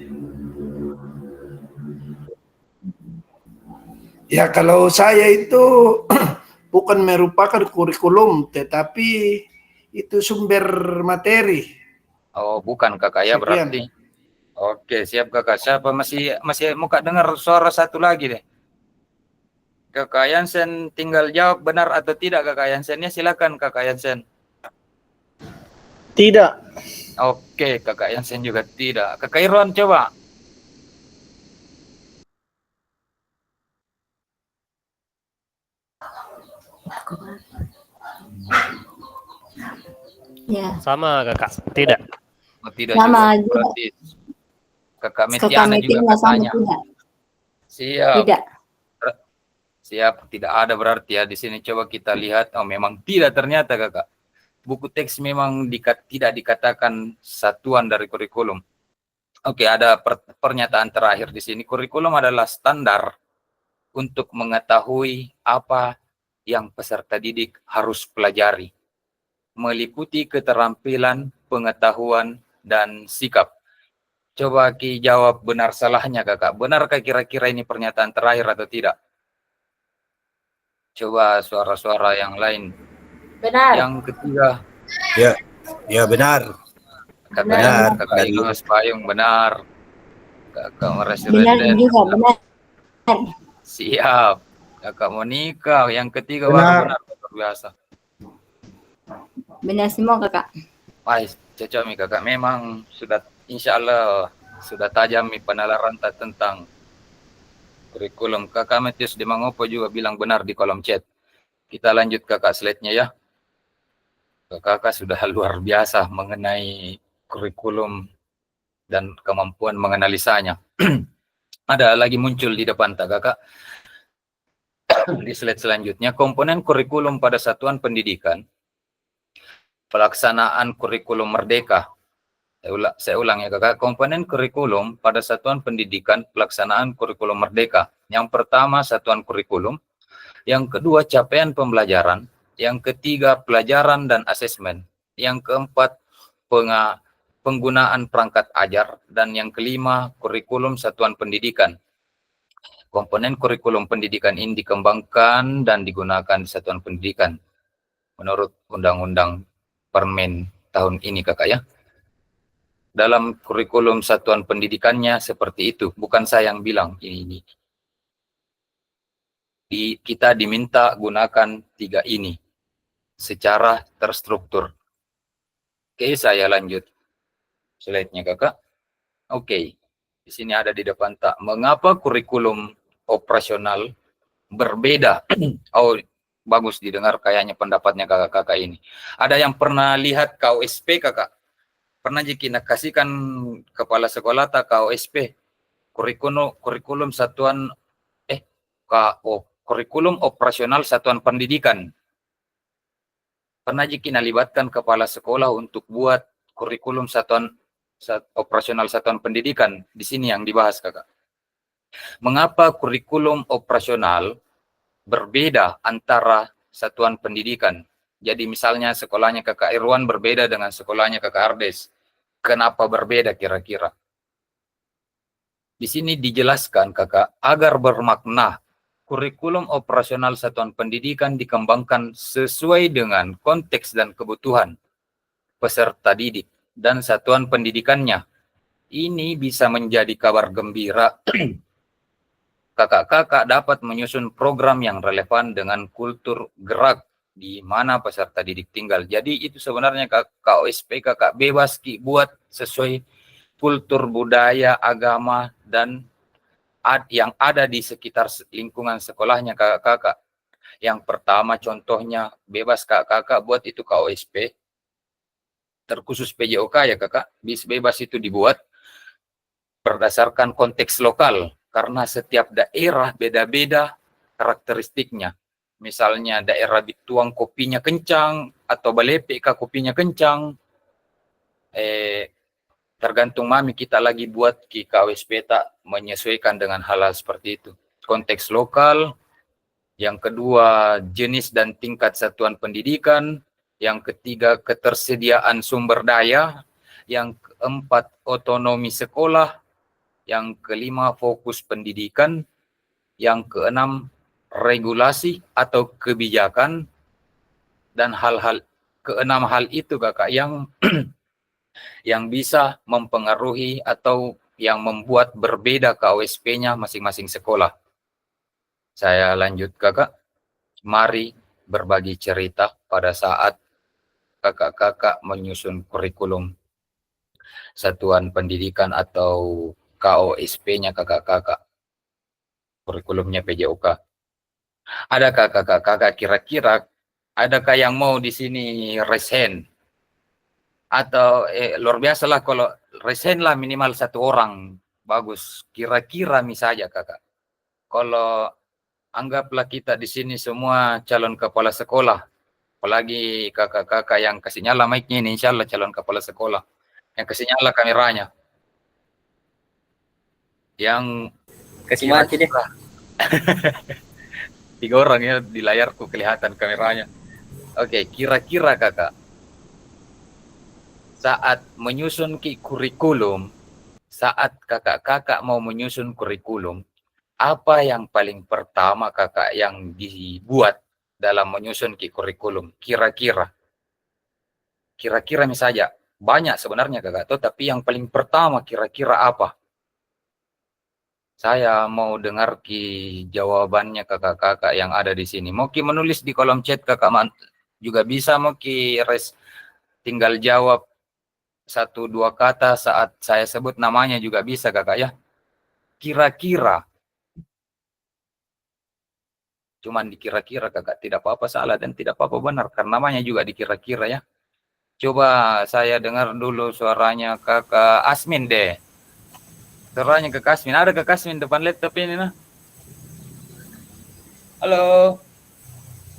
Ya kalau saya itu bukan merupakan kurikulum, tetapi itu sumber materi. Oh bukan kakak ya Sekian. berarti. Oke siap kakak. Siapa masih muka dengar suara satu lagi deh. Kakak Yansen tinggal jawab benar atau tidak kakak Yansennya, silakan kakak Yansen. Tidak. Oke kakak Yansen juga tidak. Kakak Irwan coba. Ya. Sama kakak. Tidak. Oh, tidak Sama juga. juga. Berarti kakak Kakak Metiana juga Metina sama katanya. tidak? Siap. Tidak. Siap, tidak ada berarti ya. Di sini coba kita lihat. Oh, memang tidak ternyata kakak. Buku teks memang tidak dikatakan satuan dari kurikulum. Oke, ada pernyataan terakhir di sini. Kurikulum adalah standar untuk mengetahui apa yang peserta didik harus pelajari, meliputi keterampilan, pengetahuan, dan sikap. Coba Ki jawab benar salahnya kakak. Benarkah kira-kira ini pernyataan terakhir atau tidak? Coba suara-suara yang lain. Benar. Yang ketiga, Ya benar. kakak Igus Payung benar. Kakak Meresi Benar Renden, juga, benar. siap. Kakak Monika, yang ketiga Benar. baru benar, luar biasa. Benar semua kakak. Wah, cocok nih kakak. Memang sudah, insya Allah sudah tajam nih penalaran tentang kurikulum. Kakak Matius di Mangopo juga bilang benar di kolom chat. Kita lanjut kakak slide-nya ya. Kakak sudah luar biasa mengenai kurikulum dan kemampuan menganalisanya. Ada lagi muncul di depan tak kakak? Di slide selanjutnya, komponen kurikulum pada satuan pendidikan, pelaksanaan kurikulum merdeka. Saya ulang ya kakak, komponen kurikulum pada satuan pendidikan, pelaksanaan kurikulum merdeka. Yang pertama satuan kurikulum, yang kedua capaian pembelajaran, yang ketiga pelajaran dan asesmen, yang keempat penggunaan perangkat ajar, dan yang kelima kurikulum satuan pendidikan. Komponen kurikulum pendidikan ini dikembangkan dan digunakan di satuan pendidikan menurut Undang-Undang Permen tahun ini kakak ya. Dalam kurikulum satuan pendidikannya seperti itu, bukan saya yang bilang ini. Kita diminta gunakan 3 ini secara terstruktur. Oke, saya lanjut slide-nya kakak. Oke, di sini ada di depan tak. Mengapa kurikulum operasional berbeda? Oh, bagus didengar kayaknya pendapatnya kakak-kakak ini. Ada yang pernah lihat KOSP kakak? Pernah kita kasihkan kepala sekolah tak KOSP? Kurikulum satuan kurikulum operasional satuan pendidikan. Pernah kita libatkan kepala sekolah untuk buat kurikulum operasional satuan pendidikan. Di sini yang dibahas kakak. Mengapa kurikulum operasional berbeda antara satuan pendidikan? Jadi misalnya sekolahnya kakak Irwan berbeda dengan sekolahnya kakak Ardes. Kenapa berbeda kira-kira? Di sini dijelaskan kakak, agar bermakna kurikulum operasional satuan pendidikan dikembangkan sesuai dengan konteks dan kebutuhan peserta didik dan satuan pendidikannya. Ini bisa menjadi kabar gembira. Kakak-kakak dapat menyusun program yang relevan dengan kultur gerak di mana peserta didik tinggal. Jadi itu sebenarnya KOSP kakak bebas buat sesuai kultur budaya, agama, dan yang ada di sekitar lingkungan sekolahnya kakak-kakak. Yang pertama contohnya bebas kakak-kakak buat itu KOSP. Terkhusus PJOK ya kakak, bebas itu dibuat berdasarkan konteks lokal. Karena setiap daerah beda-beda karakteristiknya. Misalnya daerah Bituang kopinya kencang, atau Balepe kopinya kencang. Tergantung mami kita lagi buat ki KWSP tak menyesuaikan dengan hal-hal seperti itu. Konteks lokal, yang kedua jenis dan tingkat satuan pendidikan, yang ketiga ketersediaan sumber daya, yang keempat otonomi sekolah, yang kelima fokus pendidikan, yang keenam regulasi atau kebijakan, dan keenam hal itu kakak yang bisa mempengaruhi atau yang membuat berbeda KOSP-nya masing-masing sekolah. Saya lanjut kakak. Mari berbagi cerita pada saat kakak-kakak menyusun kurikulum satuan pendidikan atau KOSP-nya kakak-kakak. Kurikulumnya PJOK. Adakah kakak-kakak kira-kira adakah yang mau di sini resign? Atau luar biasa lah kalau resign lah minimal 1 orang. Bagus. Kira-kira misalnya kakak. Kalau anggaplah kita di sini semua calon kepala sekolah. Apalagi kakak-kakak yang kasih nyala mic-nya ini insya Allah calon kepala sekolah. Yang kasih nyala kameranya. Yang Kasih mati deh. 3 orang ya di layarku kelihatan kameranya. Oke, kira-kira kakak saat menyusun kurikulum, saat kakak-kakak mau menyusun kurikulum, apa yang paling pertama kakak yang dibuat dalam menyusun kurikulum? Kira-kira misalnya banyak sebenarnya kakak tuh, tapi yang paling pertama kira-kira apa? Saya mau dengar jawabannya kakak-kakak yang ada di sini. Mau menulis di kolom chat kakak juga bisa, mau tinggal jawab 1-2 kata saat saya sebut namanya juga bisa kakak ya. Kira-kira. Cuman dikira-kira kakak, tidak apa-apa salah dan tidak apa-apa benar karena namanya juga dikira-kira ya. Coba saya dengar dulu suaranya kakak Asmin deh. Suaranya ke Kasmin. Ada ke Kasmin depan laptop ini nah. Halo.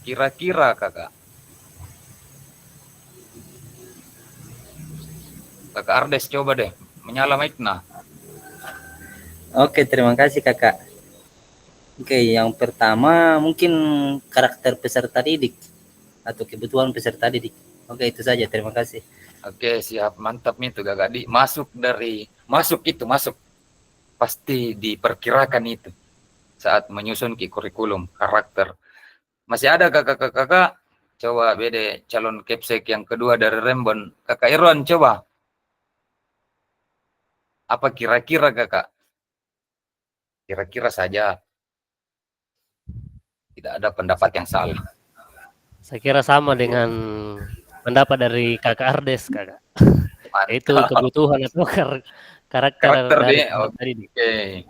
Kira-kira kakak. Kakak Ardes coba deh. Menyala mic nah. Oke, terima kasih kakak. Oke, yang pertama mungkin karakter peserta didik atau kebutuhan peserta didik. Oke, itu saja. Terima kasih. Oke, siap. Mantap itu kakak. Masuk. Pasti diperkirakan itu saat menyusun kurikulum karakter. Masih ada kakak-kakak, coba beda calon Kepsek yang kedua dari Rembon, kakak Irwan coba. Apa kira-kira kakak? Kira-kira saja. Tidak ada pendapat yang salah. Saya kira sama dengan pendapat dari kakak Ardes kakak. Itu kebutuhan atau karakter dari dia. Oke.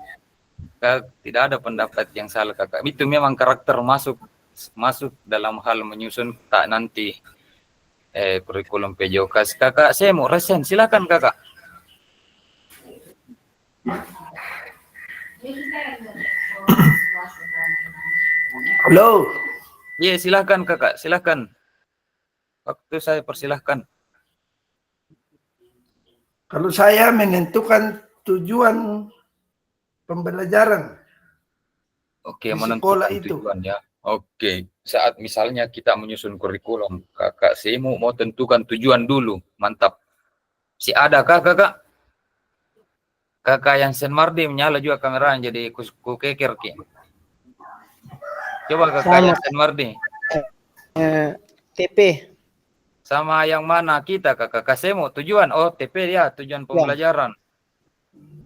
Tidak ada pendapat yang salah kakak. Itu memang karakter masuk dalam hal menyusun tak nanti kurikulum PJOK. Kakak saya mau resign, silakan kakak. Halo. Iya silakan kakak, silakan. Waktu saya persilahkan. Kalau saya menentukan tujuan pembelajaran Oke, di menentukan sekolah itu. tujuan ya. Oke, saat misalnya kita menyusun kurikulum, kakak saya mau tentukan tujuan dulu. Mantap. Si adakah kakak? Kakak yang Sen Mardi menyala juga kameranya jadi ku keker ki. Coba kakak Sama. Yasin Mardi. TP. Sama yang mana kita kakak Kasemo tujuan? Oh TP ya tujuan pembelajaran.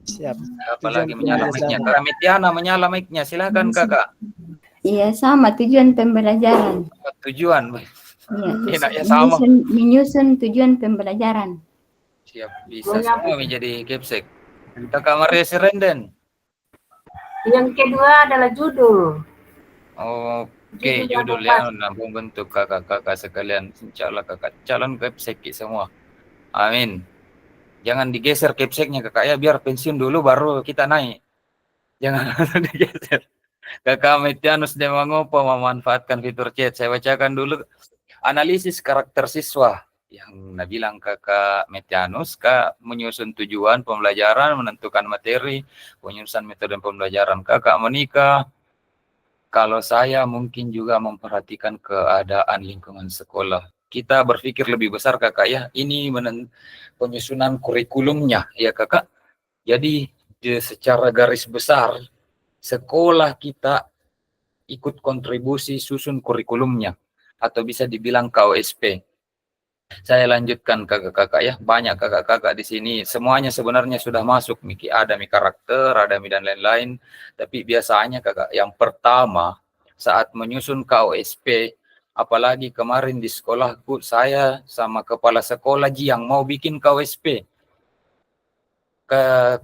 Siap. Apalagi Tujuan menyala mic-nya. pembelajaran. Kak Mitiana menyala mic-nya. Silakan kakak. Iya, sama tujuan pembelajaran. Tujuan. Iya, Enaknya sama. menyusun tujuan pembelajaran. Siap bisa semua menjadi Kepsek. Kakak Maria Sirenden. Yang kedua adalah judul. Oke, judulnya nampung bentuk kakak-kakak sekalian. Insyaallah kakak calon Kepsek semua. Amin. Jangan digeser Kepseknya kakak ya, biar pensiun dulu baru kita naik. Jangan langsung digeser. Kakak Metianus Demangopo memanfaatkan fitur chat. Saya bacakan dulu analisis karakter siswa yang bilang kakak Metianus, kak menyusun tujuan pembelajaran, menentukan materi, penyusunan metode pembelajaran. Kakak Monika, kalau saya mungkin juga memperhatikan keadaan lingkungan sekolah. Kita berpikir lebih besar kakak ya, ini penyusunan kurikulumnya ya kakak. Jadi secara garis besar, sekolah kita ikut kontribusi susun kurikulumnya, atau bisa dibilang KOSP. Saya lanjutkan kakak-kakak ya, banyak kakak-kakak di sini, semuanya sebenarnya sudah masuk, ada karakter, ada dan lain-lain, tapi biasanya kakak yang pertama saat menyusun KOSP, apalagi kemarin di sekolahku, saya sama kepala sekolah yang mau bikin KOSP.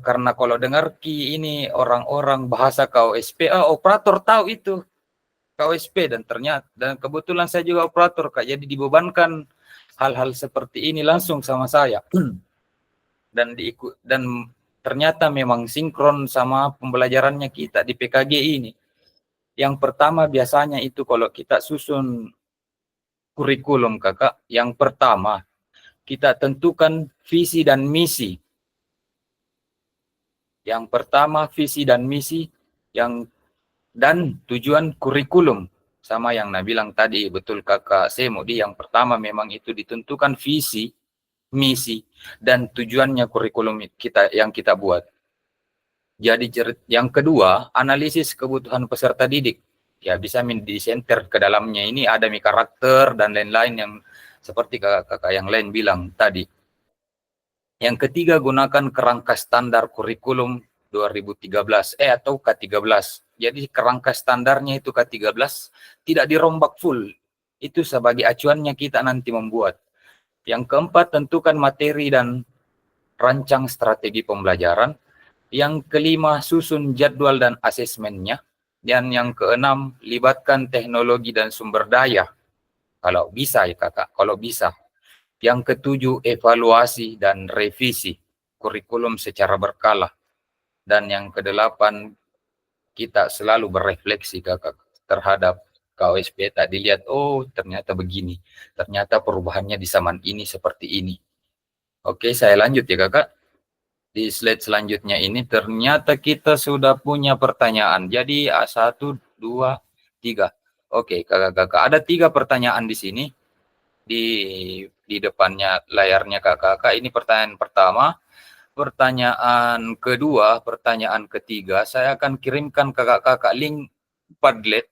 Karena kalau dengar ini orang-orang bahasa KOSP, operator tahu itu KOSP, dan ternyata dan kebetulan saya juga operator kak, jadi dibebankan hal-hal seperti ini langsung sama saya dan ternyata memang sinkron sama pembelajarannya kita di PKG ini. Yang pertama biasanya itu kalau kita susun kurikulum kakak, yang pertama kita tentukan visi dan misi. Yang pertama visi dan misi, dan tujuan kurikulum. Sama yang bilang tadi, betul kakak Semudi, yang pertama memang itu ditentukan visi, misi, dan tujuannya kurikulum kita yang kita buat. Jadi yang kedua, analisis kebutuhan peserta didik. Ya bisa disenter ke dalamnya ini ada karakter dan lain-lain yang seperti kakak-kakak yang lain bilang tadi. Yang ketiga, gunakan kerangka standar kurikulum 2013 atau K13. Jadi kerangka standarnya itu K13, tidak dirombak full. Itu sebagai acuannya kita nanti membuat. Yang keempat, tentukan materi dan rancang strategi pembelajaran. Yang kelima, susun jadwal dan asesmennya. Dan yang keenam, libatkan teknologi dan sumber daya. Kalau bisa ya kakak, kalau bisa. Yang ketujuh, evaluasi dan revisi kurikulum secara berkala. Dan yang kedelapan, kita selalu berefleksi kakak terhadap KOSP tadi, lihat, oh ternyata begini, ternyata perubahannya di zaman ini seperti ini. Oke, saya lanjut ya kakak. Di slide selanjutnya ini ternyata kita sudah punya pertanyaan. Jadi A1, 2, 3. Oke kakak-kakak, ada 3 pertanyaan di sini. Di depannya layarnya kakak-kakak. Ini pertanyaan pertama. Pertanyaan kedua, pertanyaan ketiga, saya akan kirimkan kakak-kakak link Padlet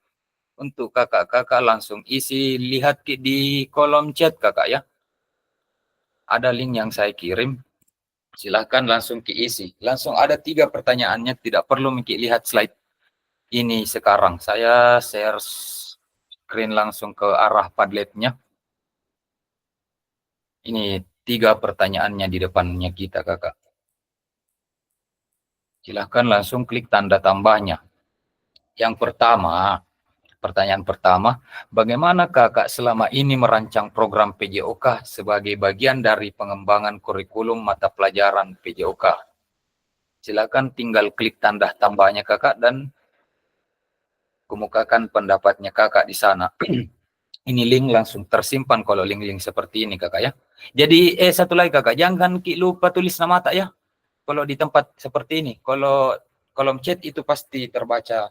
untuk kakak-kakak langsung isi, lihat di kolom chat kakak ya. Ada link yang saya kirim, silahkan langsung diisi. Langsung ada 3 pertanyaannya, tidak perlu lihat slide ini sekarang. Saya share screen langsung ke arah Padletnya. Ini 3 pertanyaannya di depannya kita kakak. Silahkan langsung klik tanda tambahnya. Yang pertama, pertanyaan pertama, bagaimana kakak selama ini merancang program PJOK sebagai bagian dari pengembangan kurikulum mata pelajaran PJOK? Silakan tinggal klik tanda tambahnya kakak dan kemukakan pendapatnya kakak di sana. Ini link langsung tersimpan kalau link-link seperti ini kakak ya. Jadi satu lagi kakak, jangan lupa tulis nama tak ya. Kalau di tempat seperti ini, kalau kolom chat itu pasti terbaca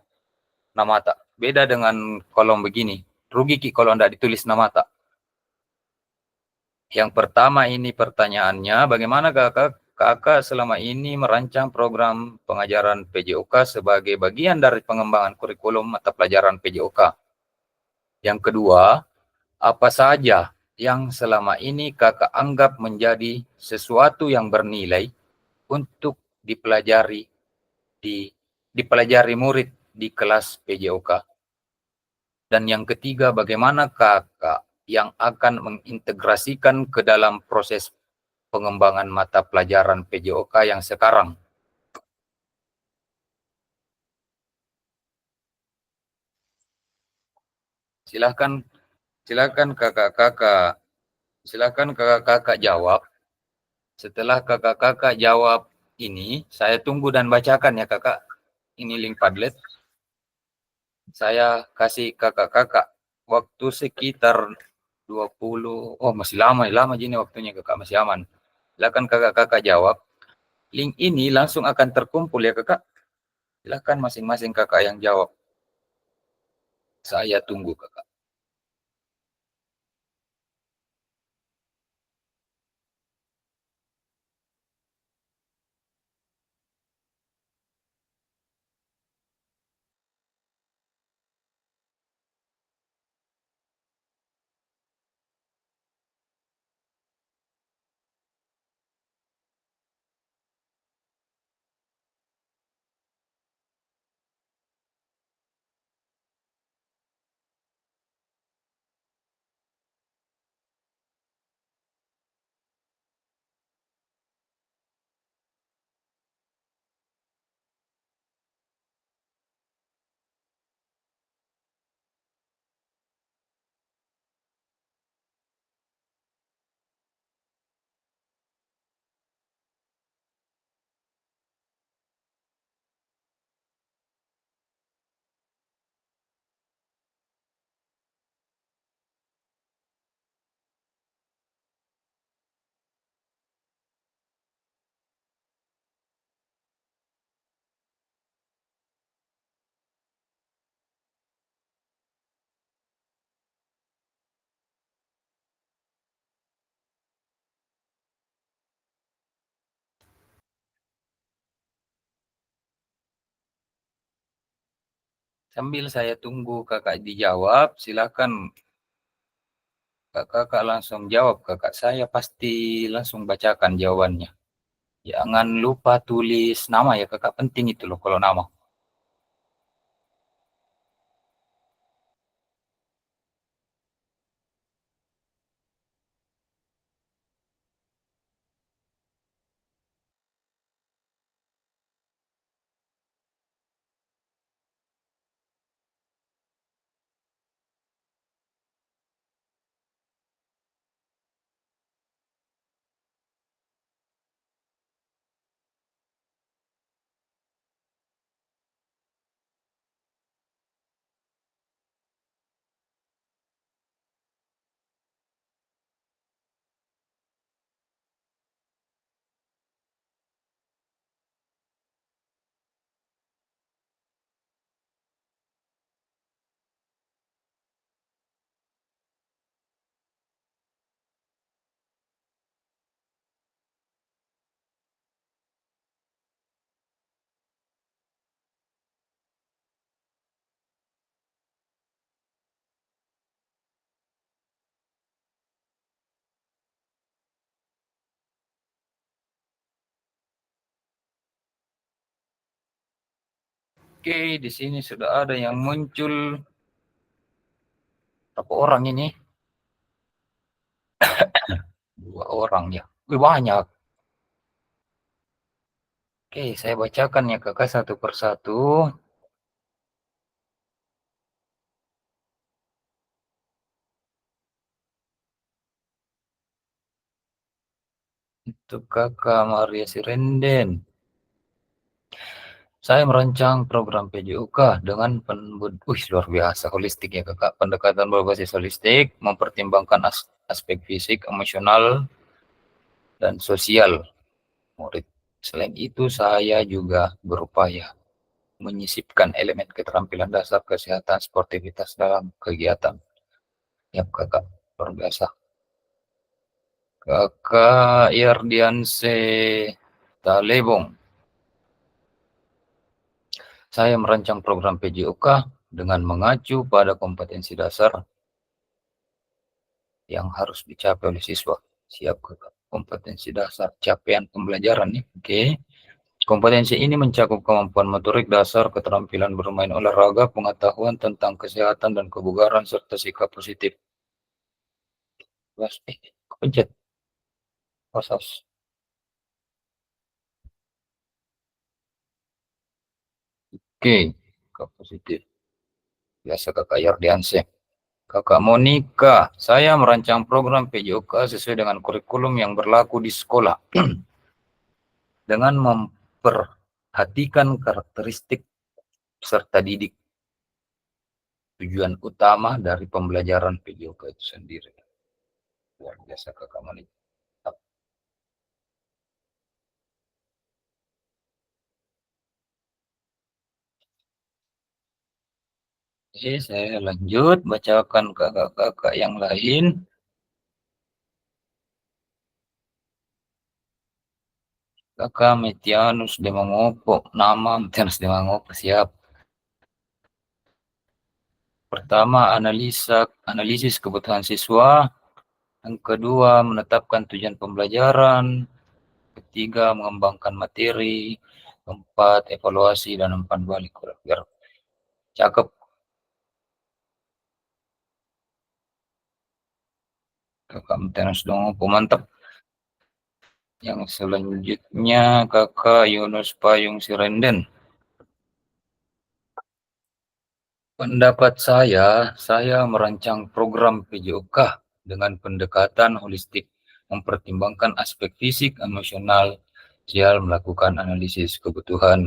nama tak. Beda dengan kolom begini. Rugi kalau tidak ditulis nama tak. Yang pertama ini pertanyaannya, bagaimana kakak selama ini merancang program pengajaran PJOK sebagai bagian dari pengembangan kurikulum mata pelajaran PJOK? Yang kedua, apa saja yang selama ini kakak anggap menjadi sesuatu yang bernilai untuk dipelajari murid di kelas PJOK. Dan yang ketiga, bagaimana kakak yang akan mengintegrasikan ke dalam proses pengembangan mata pelajaran PJOK yang sekarang. Silakan kakak-kakak jawab. Setelah kakak-kakak jawab ini, saya tunggu dan bacakan ya kakak. Ini link Padlet. Saya kasih kakak-kakak waktu sekitar 20, masih lama gini waktunya kakak, masih aman. Silakan kakak-kakak jawab. Link ini langsung akan terkumpul ya kakak. Silakan masing-masing kakak yang jawab. Saya tunggu kakak. Sambil saya tunggu kakak dijawab, silakan kakak langsung jawab kakak. Saya pasti langsung bacakan jawabannya. Jangan lupa tulis nama ya kakak, penting itu loh kalau nama. Oke, di sini sudah ada yang muncul. Berapa orang ini? 2 orang ya. Wih, banyak. Oke, saya bacakan ya kakak satu persatu. Itu kakak Maria Sirenden. Saya merancang program PJOK dengan luar biasa holistik ya kakak. Pendekatan berbasis holistik, mempertimbangkan aspek fisik, emosional, dan sosial murid. Selain itu, saya juga berupaya menyisipkan elemen keterampilan dasar kesehatan sportivitas dalam kegiatan. Ya kakak, luar biasa. Kakak Yardianse Talebong. Saya merancang program PJOK dengan mengacu pada kompetensi dasar yang harus dicapai oleh siswa. Siap, Kakak. Kompetensi dasar capaian pembelajaran nih. Oke. Kompetensi ini mencakup kemampuan motorik dasar, keterampilan bermain olahraga, pengetahuan tentang kesehatan dan kebugaran, serta sikap positif. Kepencet. Pas. Oke, sikap positif. Biasa Kakak Yardiansyah. Kakak Monica, saya merancang program PJOK sesuai dengan kurikulum yang berlaku di sekolah dengan memperhatikan karakteristik peserta didik. Tujuan utama dari pembelajaran PJOK itu sendiri. Luar biasa Kakak Monica. Oke, saya lanjut bacakan kakak-kakak yang lain. Kakak Metianus Demangopo, nama Metianus Demangopo, siap. Pertama, analisis kebutuhan siswa. Yang kedua, menetapkan tujuan pembelajaran. Ketiga, mengembangkan materi. Keempat, evaluasi dan umpan balik. Biar cakep. Kakak Metianus Demangopo, mantap. Yang selanjutnya, Kakak Yunus Payung Sirenden. Pendapat saya merancang program PJOK dengan pendekatan holistik, mempertimbangkan aspek fisik, emosional, sosial, melakukan analisis kebutuhan,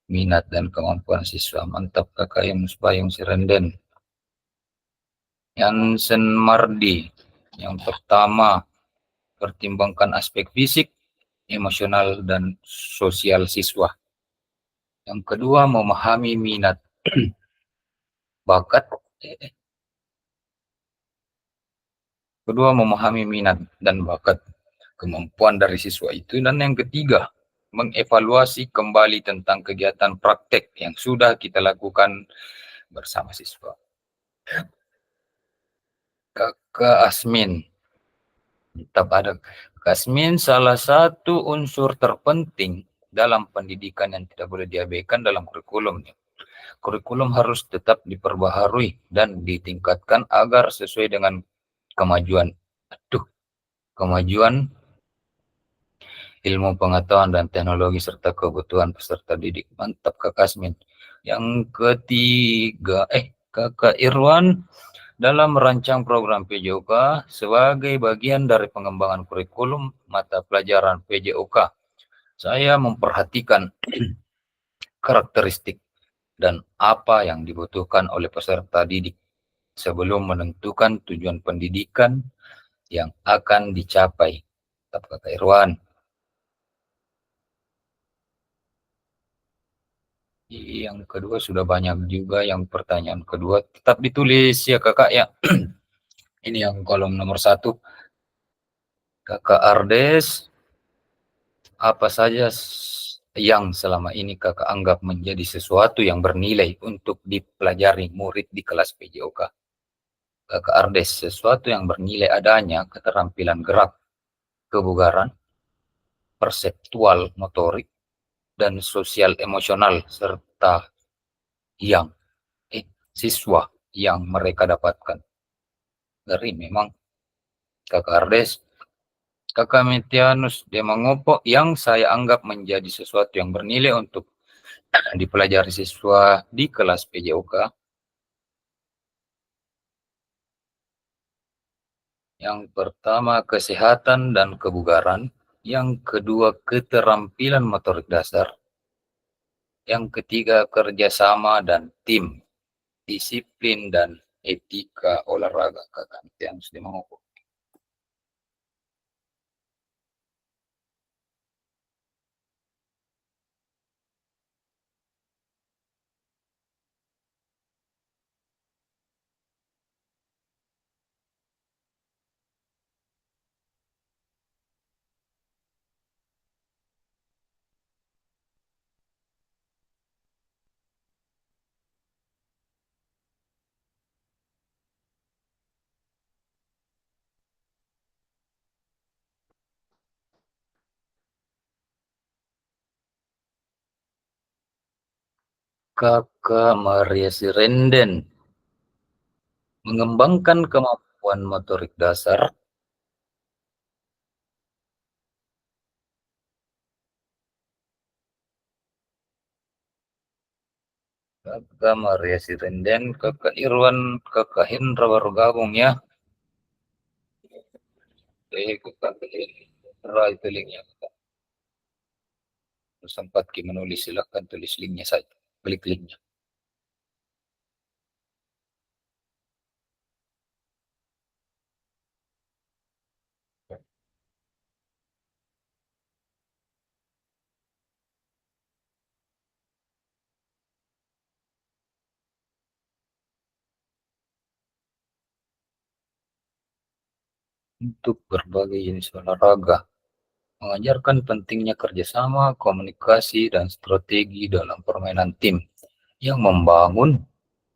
minat, dan kemampuan siswa. Mantap Kakak Yunus Payung Sirenden. Yansen Mardi, yang pertama, pertimbangkan aspek fisik, emosional, dan sosial siswa. Yang kedua, memahami minat, bakat, dan bakat kemampuan dari siswa itu. Dan yang ketiga, mengevaluasi kembali tentang kegiatan praktek yang sudah kita lakukan bersama siswa. Kakak Asmin, tetap ada Kakak Asmin, salah satu unsur terpenting dalam pendidikan yang tidak boleh diabaikan dalam kurikulum. Kurikulum harus tetap diperbaharui dan ditingkatkan agar sesuai dengan kemajuan ilmu pengetahuan dan teknologi serta kebutuhan peserta didik. Mantap Kak Asmin. Yang ketiga, Kakak Irwan, dalam merancang program PJOK sebagai bagian dari pengembangan kurikulum mata pelajaran PJOK, saya memperhatikan karakteristik dan apa yang dibutuhkan oleh peserta didik sebelum menentukan tujuan pendidikan yang akan dicapai. Tetap Kakak Irwan. Yang kedua sudah banyak juga yang pertanyaan kedua. Tetap ditulis ya Kakak ya. Ini yang kolom nomor 1. Kakak Ardes, apa saja yang selama ini Kakak anggap menjadi sesuatu yang bernilai untuk dipelajari murid di kelas PJOK? Kakak Ardes, sesuatu yang bernilai adanya keterampilan gerak, kebugaran, perseptual motorik, dan sosial emosional, serta yang siswa yang mereka dapatkan. Dari memang Kakak Ardes, Kakak Metianus Demangopo, yang saya anggap menjadi sesuatu yang bernilai untuk dipelajari siswa di kelas PJOK. Yang pertama, kesehatan dan kebugaran. Yang kedua, keterampilan motorik dasar. Yang ketiga, kerjasama dan tim, disiplin dan etika olahraga. Kakak Metianus Demangopo. Kakak Maria Sirenden mengembangkan kemampuan motorik dasar. Kakak Maria Sirenden, Kakak Irwan, Kakak Hendra baru gabung ya. Kakak Hendra itu linknya. Sempat menulis, silahkan tulis linknya saja. Klik linknya. Untuk berbagai jenis olahraga, mengajarkan pentingnya kerjasama, komunikasi, dan strategi dalam permainan tim yang membangun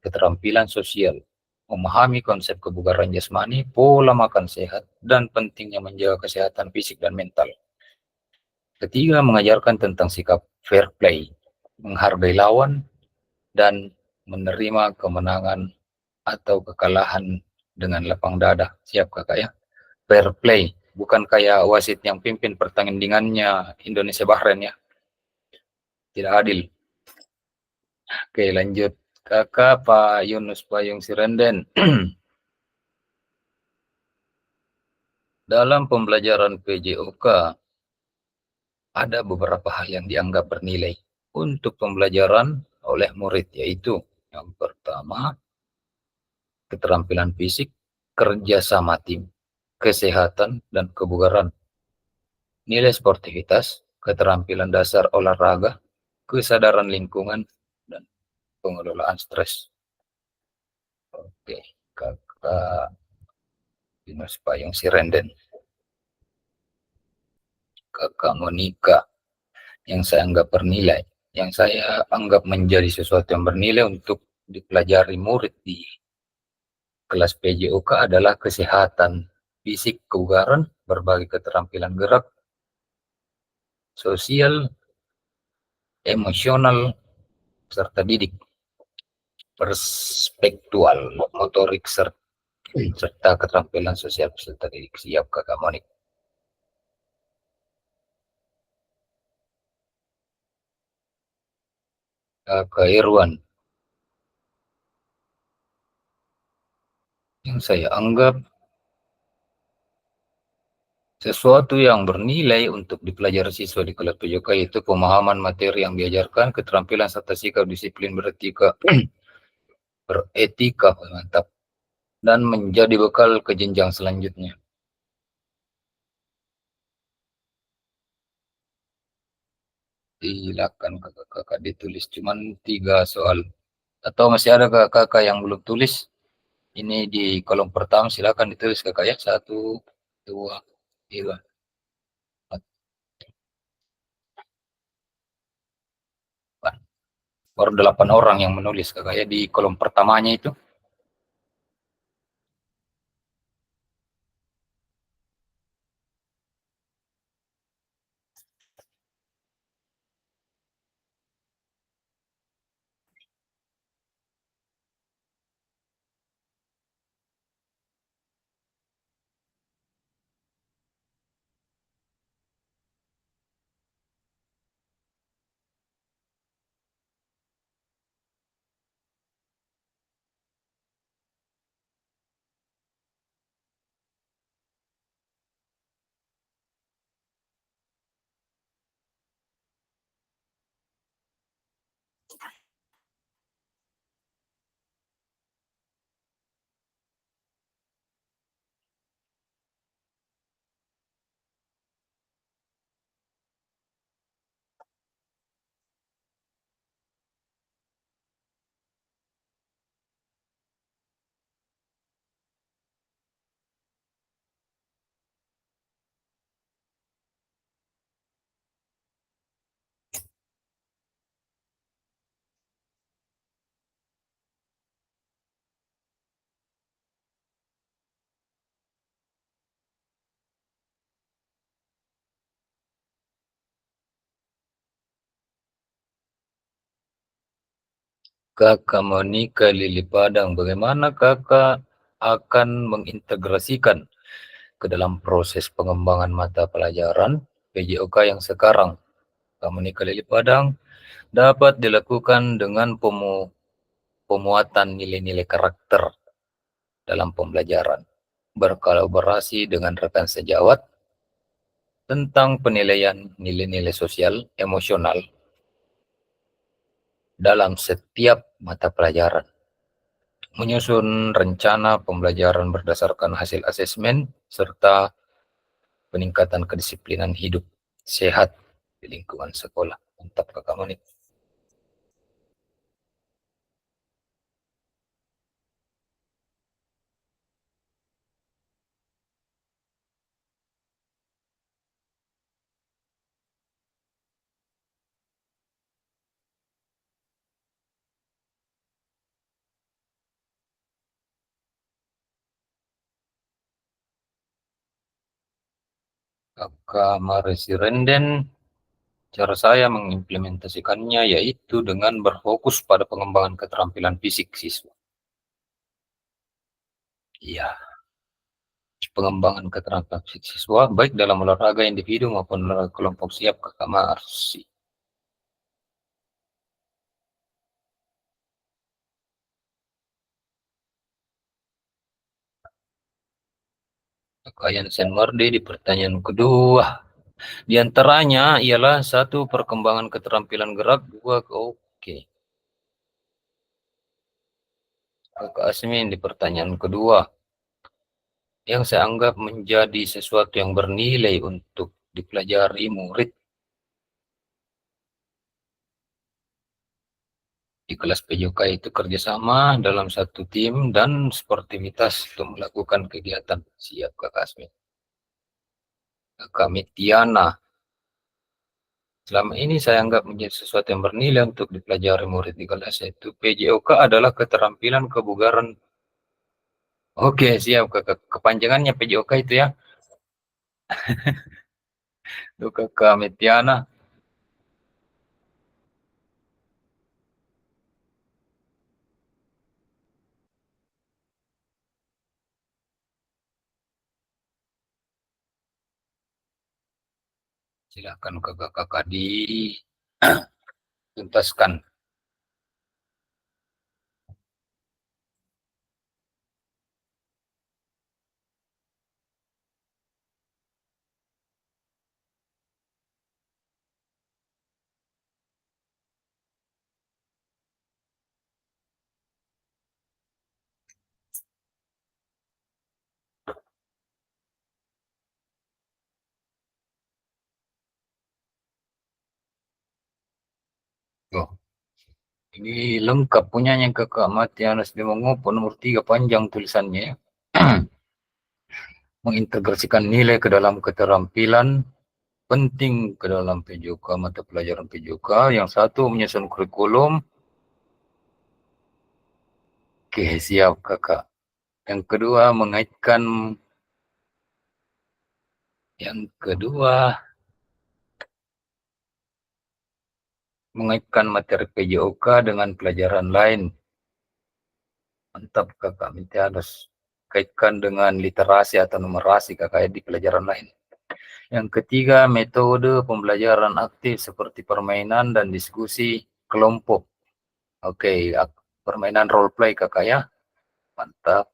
keterampilan sosial, memahami konsep kebugaran jasmani, pola makan sehat, dan pentingnya menjaga kesehatan fisik dan mental. Ketiga, mengajarkan tentang sikap fair play, menghargai lawan, dan menerima kemenangan atau kekalahan dengan lapang dada. Siap kakak ya? Fair play, bukan kayak wasit yang pimpin pertandingannya Indonesia Bahrain ya. Tidak adil. Oke, lanjut. Kakak Pak Yunus Payung Sirenden. Dalam pembelajaran PJOK, ada beberapa hal yang dianggap bernilai untuk pembelajaran oleh murid, yaitu yang pertama, keterampilan fisik, kerja sama tim, kesehatan, dan kebugaran. Nilai sportivitas, keterampilan dasar olahraga, kesadaran lingkungan, dan pengelolaan stres. Oke, kakak Yunus Payung Sirenden. Kakak Monika, yang saya anggap bernilai, yang saya anggap menjadi sesuatu yang bernilai untuk dipelajari murid di kelas PJOK adalah kesehatan fisik, kebugaran, berbagai keterampilan gerak, sosial, emosional, serta didik, perspektual, motorik, serta keterampilan sosial peserta didik. Siap kakak Monik. Kakak Irwan, yang saya anggap sesuatu yang bernilai untuk dipelajari siswa di kelas PJOK yaitu pemahaman materi yang diajarkan, keterampilan serta sikap disiplin beretika mantap, dan menjadi bekal ke jenjang selanjutnya. Silakan kakak-kakak ditulis, cuman 3 soal. Atau masih ada kakak-kakak yang belum tulis? Ini di kolom pertama, silakan ditulis kakak ya. 1, 2, 3, 4. Baru 8 orang yang menulis kakak ya di kolom pertamanya itu. Kakak Monica Lili Padang, bagaimana kakak akan mengintegrasikan ke dalam proses pengembangan mata pelajaran PJOK yang sekarang? Kakak Monica Lili Padang, dapat dilakukan dengan pemuatan nilai-nilai karakter dalam pembelajaran, berkolaborasi dengan rekan sejawat tentang penilaian nilai-nilai sosial emosional dalam setiap mata pelajaran, menyusun rencana pembelajaran berdasarkan hasil asesmen, serta peningkatan kedisiplinan hidup sehat di lingkungan sekolah. Mantap Kakak Monik. Kakak Marisi Renden, cara saya mengimplementasikannya yaitu dengan berfokus pada pengembangan keterampilan fisik siswa. Iya, pengembangan keterampilan fisik siswa baik dalam olahraga individu maupun olahraga kelompok. Siap Kakak Marsi. Kakak Yansen Mardi di pertanyaan kedua. Di antaranya ialah 1. Perkembangan keterampilan gerak. 2. Oke. Kakak Asmin di pertanyaan kedua. Yang saya anggap menjadi sesuatu yang bernilai untuk dipelajari murid di kelas PJOK itu kerjasama dalam satu tim dan sportivitas untuk melakukan kegiatan. Siap Kakak Asmin. Kakak Mitiana, selama ini saya anggap menjadi sesuatu yang bernilai untuk dipelajari murid di kelas itu. PJOK adalah keterampilan kebugaran. Oke, siap Kakak. Kepanjangannya PJOK itu ya. Itu Kakak Mitiana. Silakan kakak-kakak dituntaskan. Oh, ini lengkap punyanya Kakak Matianus Demongopo nomor 3 panjang tulisannya ya. Mengintegrasikan nilai ke dalam keterampilan penting ke dalam PJOK, mata pelajaran PJOK. Yang 1 menyusun kurikulum. Oke, siap Kakak. Yang kedua mengaitkan materi PJOK dengan pelajaran lain. Mantap Kakak Mitianus. Kaitkan dengan literasi atau numerasi Kakak di pelajaran lain. Yang ketiga, metode pembelajaran aktif seperti permainan dan diskusi kelompok. Oke, permainan role play Kakak ya. Mantap.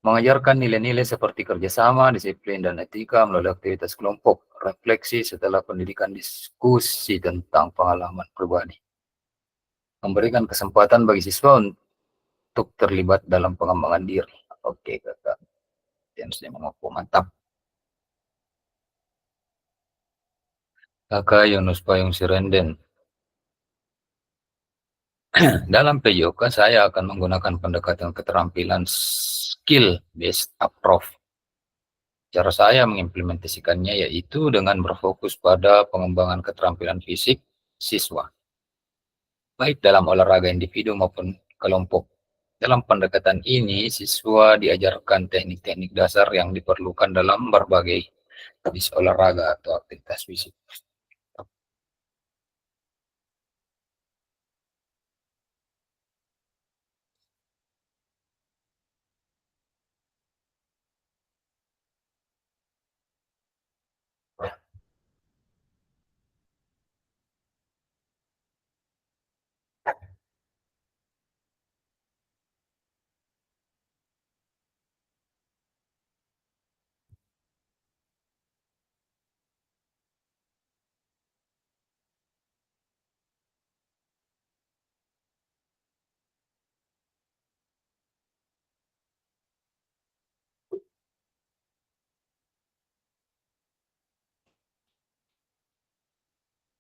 Mengajarkan nilai-nilai seperti kerjasama, disiplin, dan etika melalui aktivitas kelompok. Refleksi setelah pendidikan, diskusi tentang pengalaman pribadi. Memberikan kesempatan bagi siswa untuk terlibat dalam pengembangan diri. Oke, Kakak. Yang mengaku mantap. Kakak Yunus Payung Sirenden. Dalam PJOK saya akan menggunakan pendekatan keterampilan skill based approach. Cara saya mengimplementasikannya yaitu dengan berfokus pada pengembangan keterampilan fisik siswa, baik dalam olahraga individu maupun kelompok. Dalam pendekatan ini, siswa diajarkan teknik-teknik dasar yang diperlukan dalam berbagai jenis olahraga atau aktivitas fisik.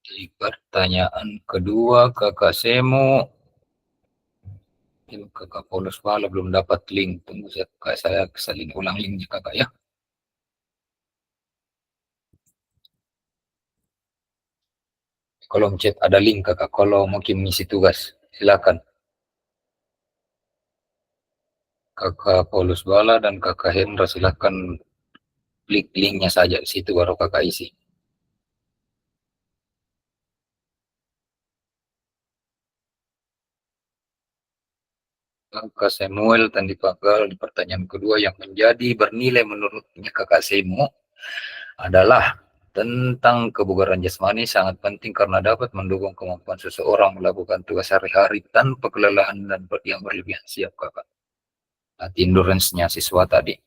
Di pertanyaan kedua, Kakak Semo, Kakak Paulus Bala belum dapat link. Tunggu saya salin ulang linknya Kakak ya. Kolom chat ada link Kakak, kalau mungkin ngisi tugas, silakan. Kakak Paulus Bala dan Kakak Hendra silakan klik linknya saja di situ baru Kakak isi. Kakak Samuel tadi Pagal di pertanyaan kedua yang menjadi bernilai menurutnya Kakak Semo adalah tentang kebugaran jasmani sangat penting karena dapat mendukung kemampuan seseorang melakukan tugas sehari-hari tanpa kelelahan dan yang berlebihan. Siap Kakak. Nanti endurance-nya siswa tadi.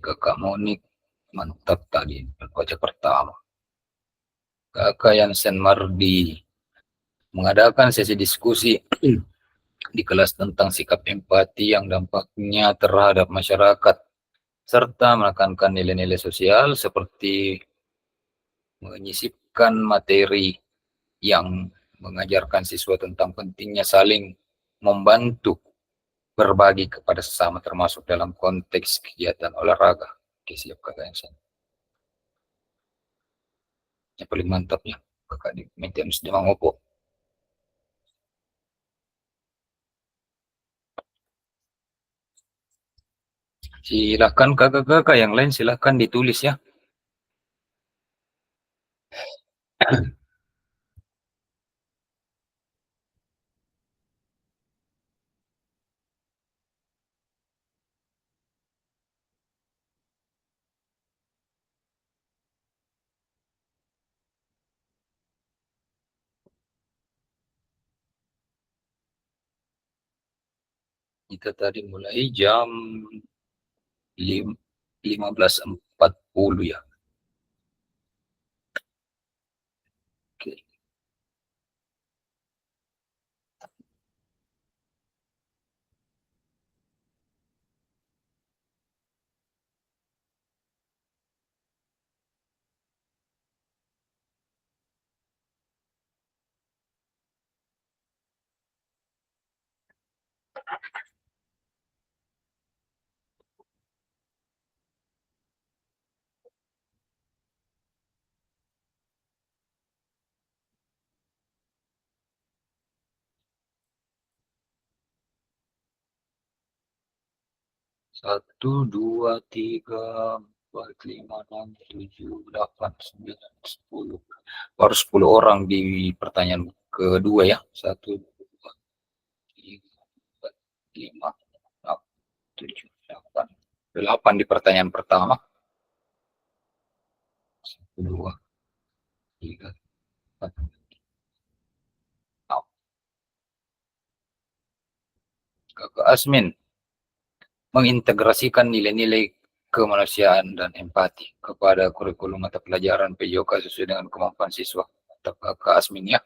Kakak Monik mantap tadi baca pertama. Kakak Yansen Mardi mengadakan sesi diskusi di kelas tentang sikap empati yang dampaknya terhadap masyarakat serta menekankan nilai-nilai sosial seperti menyisipkan materi yang mengajarkan siswa tentang pentingnya saling membantu, berbagi kepada sesama termasuk dalam konteks kegiatan olahraga. Oke, siap Kakak Yansen. Yang paling mantapnya Kakak di maintenance di Mangopo. Silakan kakak-kakak yang lain silakan ditulis ya. Kita tadi mulai jam 15.40 ya. Oke. Satu, dua, tiga, empat, lima, enam, tujuh, delapan, sembilan, 10. Baru 10 orang di pertanyaan kedua ya. Satu, dua, tiga, empat, lima, enam, tujuh, delapan. 8 di pertanyaan pertama. Satu, dua, tiga, empat, enam. Kakak Asmin mengintegrasikan nilai-nilai kemanusiaan dan empati kepada kurikulum mata pelajaran PJOK sesuai dengan kemampuan siswa. Tetap Kakak Asmin ya.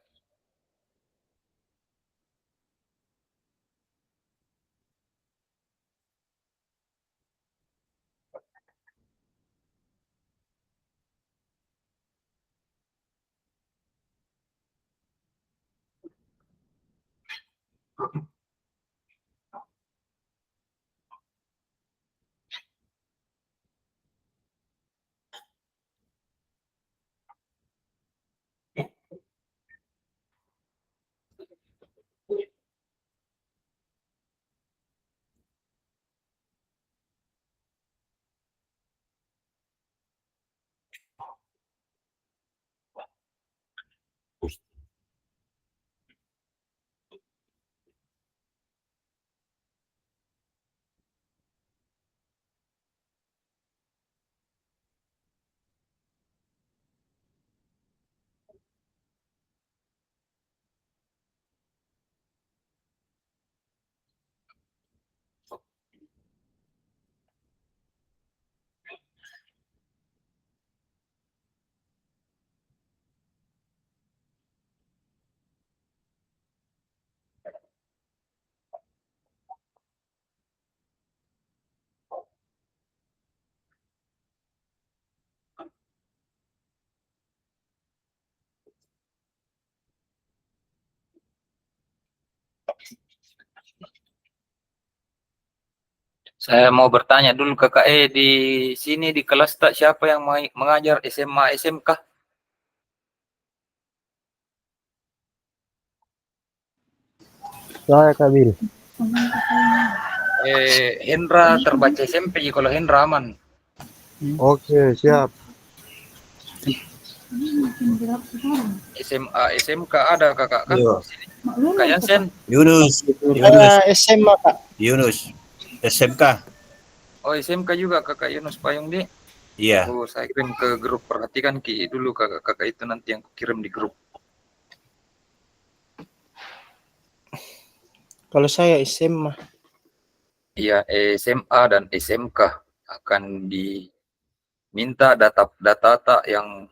Saya mau bertanya dulu kakak, di sini di kelas tak siapa yang mengajar SMA SMK? Saya Kak Bil. Hendra terbaca SMP, kalau Hendra aman. Oke, siap. SMA SMK ada kakak kan? Iya. Kak Yansen? Yunus. Saya SMA Kak. Yunus. SMK. Oh SMK juga kakak Yunus Payung di. Iya. Oh saya kirim ke grup, perhatikan Ki dulu kakak itu nanti yang kirim di grup. Kalau saya SMA. Iya, SMA dan SMK akan diminta data yang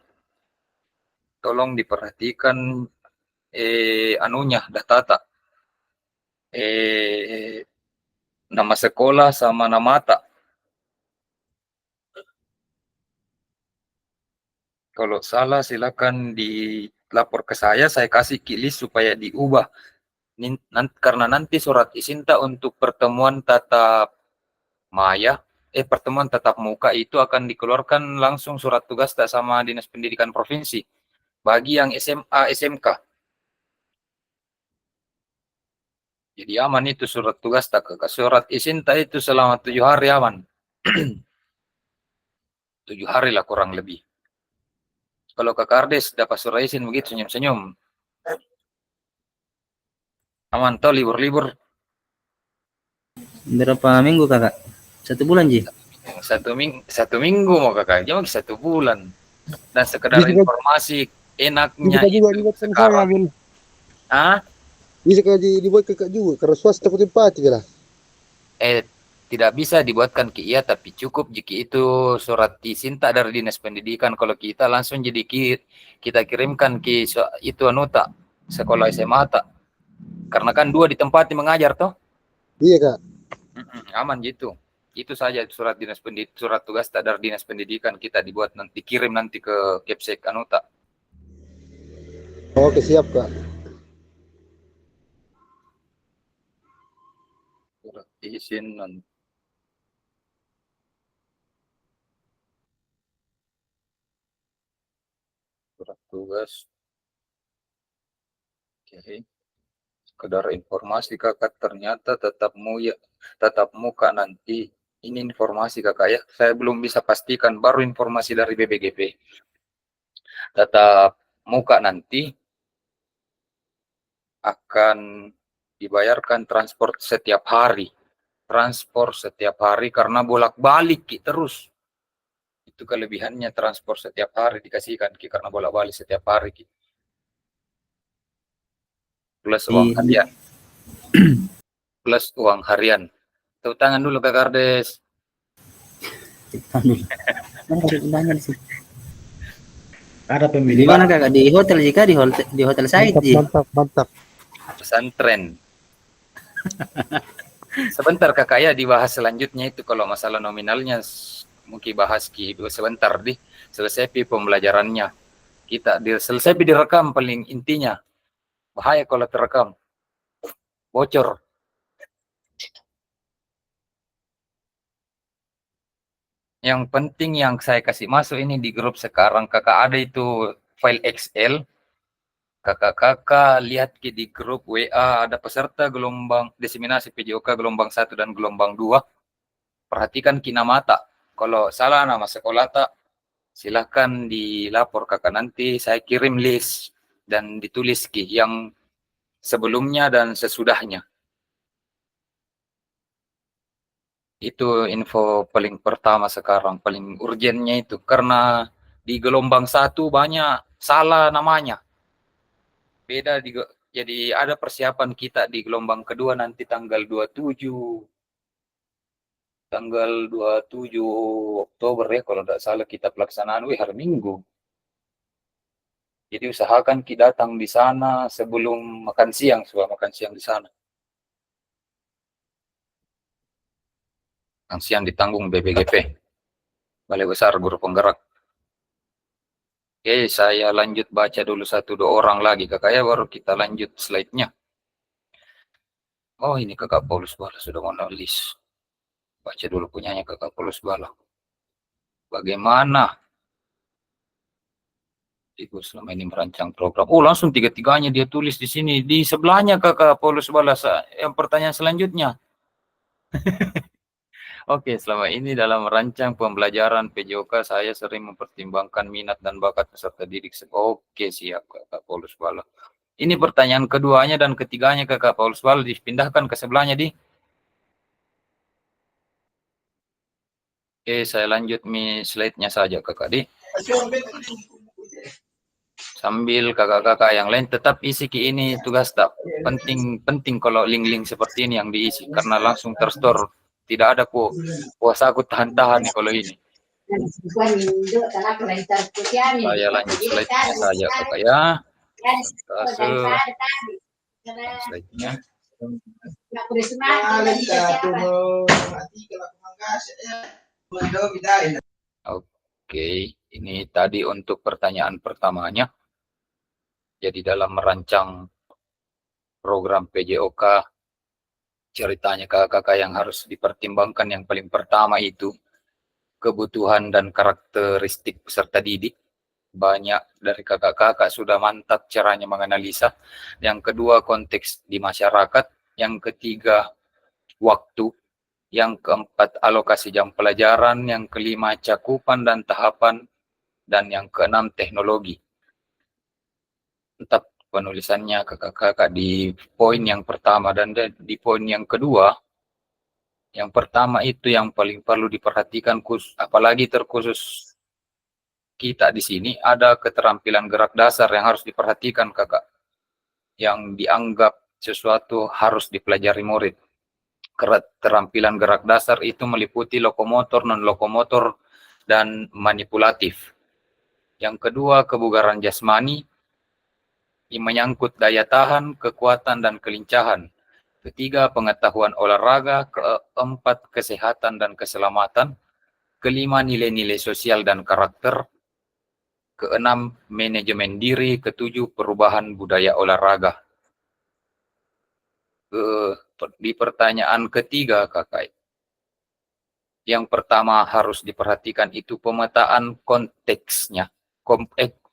tolong diperhatikan data nama sekolah sama nama tak. Kalau salah silakan dilapor ke saya kasih kilis supaya diubah. Karena nanti surat isinta untuk pertemuan tatap pertemuan tatap muka itu akan dikeluarkan langsung surat tugas tak sama Dinas Pendidikan Provinsi bagi yang SMA SMK. Jadi aman itu surat tugas tak kakak. Surat isinta itu selama 7 hari aman. 7 hari lah kurang lebih. Kalau kakak Ardes dapat surat izin begitu senyum-senyum. Aman toh libur-libur. Berapa minggu kakak? 1 bulan Ji? 1 minggu mau kakak, jangan 1 bulan. Dan sekedar Bisa kan- informasi enaknya Bisa juga itu dibuat saya sekarang. Bil. Ah? Bisa dibuat kakak juga karena swasta aku tempati lah. Tidak bisa dibuatkan ke iya, tapi cukup jika itu surat isinta dari Dinas Pendidikan. Kalau kita langsung jadi kita kirimkan ke itu anuta sekolah SMA tak. Karena kan 2 ditempati mengajar toh. Iya Kak. Aman gitu. Itu saja surat surat tugas tak dari Dinas Pendidikan kita dibuat nanti kirim nanti ke Kepsek anuta. Oke, siap Kak. Surat izin nanti. Surat tugas. Oke. Sekedar informasi kakak, ternyata tatap muka nanti. Ini informasi kakak ya. Saya belum bisa pastikan, baru informasi dari BPGP. Tatap muka nanti akan dibayarkan transport setiap hari. Transport setiap hari karena bolak-balik terus. Itu kelebihannya transport setiap hari dikasihkan karena bolak-balik setiap hari. Plus uang harian. Plus uang harian. Tepuk tangan dulu Kak Kardes. Ada Di pemilihan. mana kakak? Di hotel jika di hotel Said Ji. Mantap. Pesantren. Sebentar kakak ya dibahas selanjutnya itu kalau masalah nominalnya mungkin bahas sebentar selesai pembelajarannya. Selesai direkam paling intinya. Bahaya kalau terekam. Bocor. Yang penting yang saya kasih masuk ini di grup sekarang kakak ada itu file Excel. Kakak-kakak lihat di grup WA ada peserta gelombang diseminasi PJOK gelombang 1 dan gelombang 2. Perhatikan nama tak. Kalau salah nama sekolah tak, silahkan dilapor kakak nanti. Saya kirim list dan ditulis yang sebelumnya dan sesudahnya. Itu info paling pertama sekarang, paling urgennya itu. Karena di gelombang 1 banyak salah namanya. Beda jadi ada persiapan kita di gelombang kedua nanti tanggal 27 Oktober ya kalau tidak salah kita pelaksanaan hari Minggu. Jadi usahakan kita datang di sana sebelum makan siang di sana. Makan siang ditanggung BPGP. Balai Besar Guru Penggerak. Oke, saya lanjut baca dulu 1-2 orang lagi kakak ya, baru kita lanjut slide-nya. Oh ini kakak Paulus sudah menulis. Baca dulu punyanya Kakak Paulus Bala. Bagaimana Ibu selama ini merancang program? Oh, langsung tiga-tiganya dia tulis di sini. Di sebelahnya Kakak Paulus Bala. Yang pertanyaan selanjutnya. Oke, selama ini dalam merancang pembelajaran PJOK saya sering mempertimbangkan minat dan bakat peserta didik. Oke, siap Kakak Paulus Bala. Ini pertanyaan keduanya dan ketiganya Kakak Paulus Bala dipindahkan ke sebelahnya di. Oke, saya lanjut slide-nya saja Kakak di. Sambil kakak-kakak yang lain tetap isi ini tugas tak penting kalau link-link seperti ini yang diisi karena langsung terstore. Tidak ada kuasa aku tahan-tahan nih kalau ini. Saya lanjut slide-nya saja kakak ya. Slide-nya. Oke, ini tadi untuk pertanyaan pertamanya. Jadi dalam merancang program PJOK, ceritanya kakak-kakak yang harus dipertimbangkan yang paling pertama itu kebutuhan dan karakteristik peserta didik. Banyak dari kakak-kakak sudah mantap caranya menganalisa. Yang kedua, konteks di masyarakat. Yang ketiga, waktu. Yang keempat, alokasi jam pelajaran. Yang kelima, cakupan dan tahapan. Dan yang keenam, teknologi. Tetap penulisannya kakak-kakak di poin yang pertama dan di poin yang kedua. Yang pertama itu yang paling perlu diperhatikan, apalagi terkhusus kita di sini, ada keterampilan gerak dasar yang harus diperhatikan kakak. Yang dianggap sesuatu harus dipelajari murid. Keterampilan gerak dasar itu meliputi lokomotor, non-lokomotor, dan manipulatif. Yang kedua, kebugaran jasmani, yang menyangkut daya tahan, kekuatan, dan kelincahan. Ketiga, pengetahuan olahraga. Keempat, kesehatan dan keselamatan. Kelima, nilai-nilai sosial dan karakter. Keenam, manajemen diri. Ketujuh, perubahan budaya olahraga. Di pertanyaan ketiga, kakak. Yang pertama harus diperhatikan itu pemetaan konteksnya,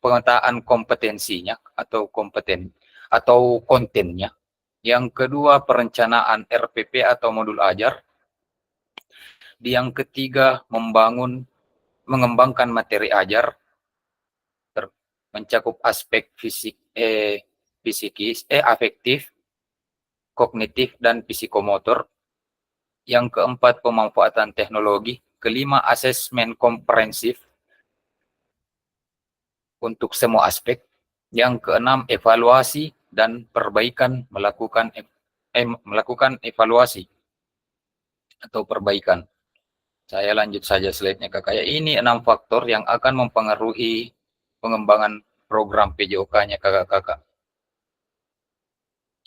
pemetaan kompetensinya atau kontennya. Yang kedua, perencanaan RPP atau modul ajar. Yang ketiga, mengembangkan materi ajar, mencakup aspek psikis, afektif, kognitif, dan psikomotor. Yang keempat, pemanfaatan teknologi. Kelima, asesmen komprehensif untuk semua aspek. Yang keenam, evaluasi dan perbaikan, melakukan evaluasi atau perbaikan. Saya lanjut saja slide-nya kakak. Ini 6 faktor yang akan mempengaruhi pengembangan program PJOK-nya kakak-kakak.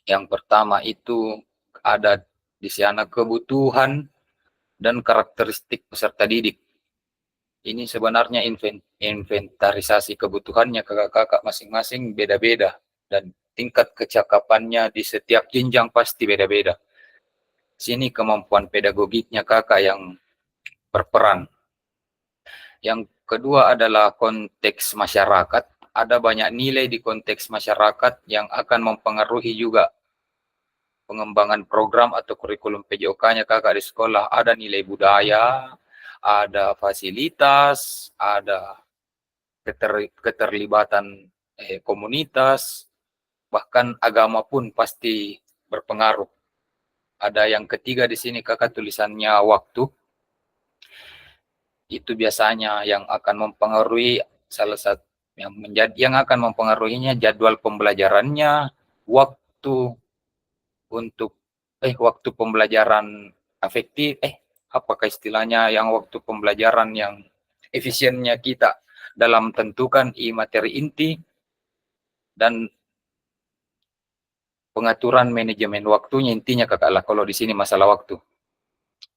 Yang pertama itu ada di sana kebutuhan dan karakteristik peserta didik. Ini sebenarnya inventarisasi kebutuhannya kakak-kakak masing-masing beda-beda. Dan tingkat kecakapannya di setiap jenjang pasti beda-beda. Sini kemampuan pedagogiknya kakak yang berperan. Yang kedua adalah konteks masyarakat. Ada banyak nilai di konteks masyarakat yang akan mempengaruhi juga pengembangan program atau kurikulum PJOK-nya kakak di sekolah. Ada nilai budaya, ada fasilitas, ada keterlibatan komunitas, bahkan agama pun pasti berpengaruh. Ada yang ketiga di sini kakak tulisannya waktu. Itu biasanya yang akan mempengaruhi salah satu yang akan mempengaruhinya jadwal pembelajarannya, waktu untuk waktu pembelajaran efektif, apakah istilahnya yang waktu pembelajaran yang efisiennya kita dalam tentukan materi inti, dan pengaturan manajemen waktunya intinya kakak lah kalau di sini masalah waktu.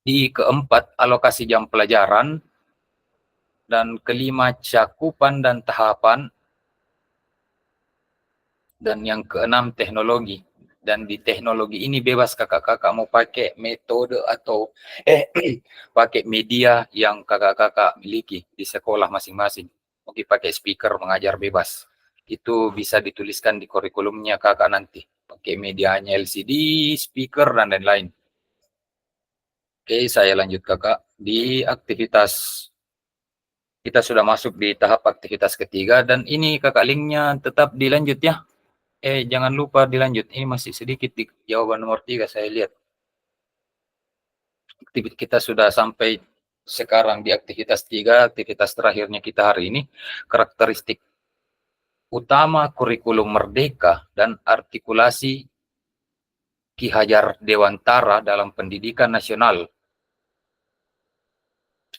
Di keempat, alokasi jam pelajaran, dan kelima, cakupan dan tahapan, dan yang keenam, teknologi. Dan di teknologi ini bebas kakak-kakak mau pakai metode atau pakai media yang kakak-kakak miliki di sekolah masing-masing. Mungkin pakai speaker mengajar bebas. Itu bisa dituliskan di kurikulumnya kakak nanti. Pakai medianya LCD, speaker, dan lain-lain. Oke, saya lanjut kakak. Di aktivitas, kita sudah masuk di tahap aktivitas ketiga, dan ini kakak linknya tetap dilanjut ya. Jangan lupa dilanjut. Ini masih sedikit di jawaban nomor 3 saya lihat. Aktivitas kita sudah sampai sekarang di aktivitas 3, aktivitas terakhirnya kita hari ini, karakteristik utama kurikulum merdeka dan artikulasi Ki Hajar Dewantara dalam pendidikan nasional.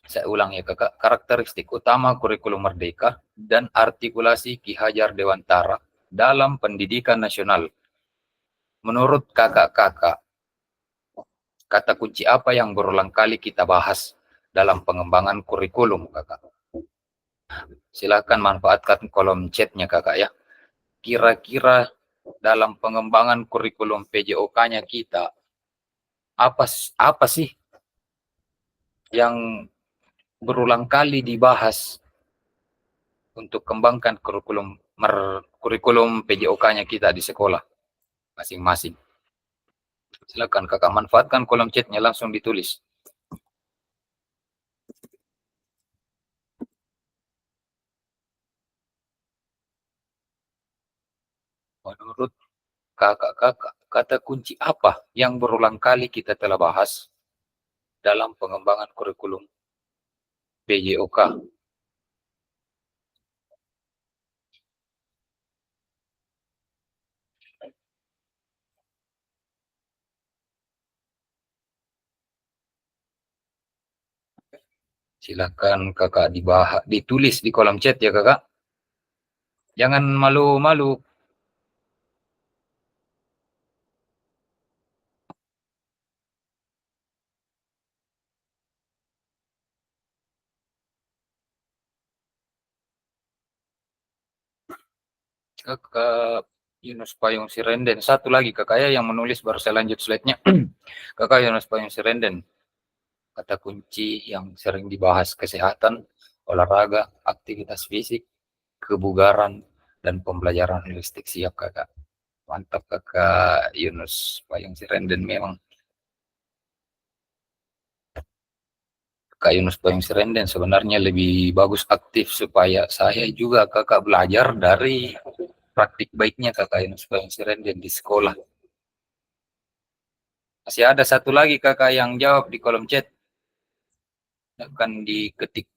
Saya ulang ya kakak, karakteristik utama kurikulum merdeka dan artikulasi Ki Hajar Dewantara dalam pendidikan nasional. Menurut kakak-kakak, kata kunci apa yang berulang kali kita bahas dalam pengembangan kurikulum kakak? Silakan manfaatkan kolom chatnya kakak ya. Kira-kira dalam pengembangan kurikulum PJOK-nya kita, apa sih yang berulang kali dibahas untuk kembangkan kurikulum PJOK-nya kita di sekolah masing-masing? Silakan kakak manfaatkan kolom chatnya, langsung ditulis. Menurut kakak-kakak, kata kunci apa yang berulang kali kita telah bahas dalam pengembangan kurikulum PJOK? Silakan kakak ditulis di kolom chat ya kakak. Jangan malu-malu. Kakak Yunus Payung Sirenden. Satu lagi kakak ya yang menulis, baru saya lanjut slide-nya. Kakak Yunus Payung Sirenden. Kata kunci yang sering dibahas: kesehatan, olahraga, aktivitas fisik, kebugaran, dan pembelajaran holistik. Siap kakak. Mantap kakak Yunus Payung Sirenden memang. Kak Yunus Payung Sirenden sebenarnya lebih bagus aktif supaya saya juga kakak belajar dari praktik baiknya kakak Yunus Payung Sirenden di sekolah. Masih ada satu lagi kakak yang jawab di kolom chat. Akan diketik.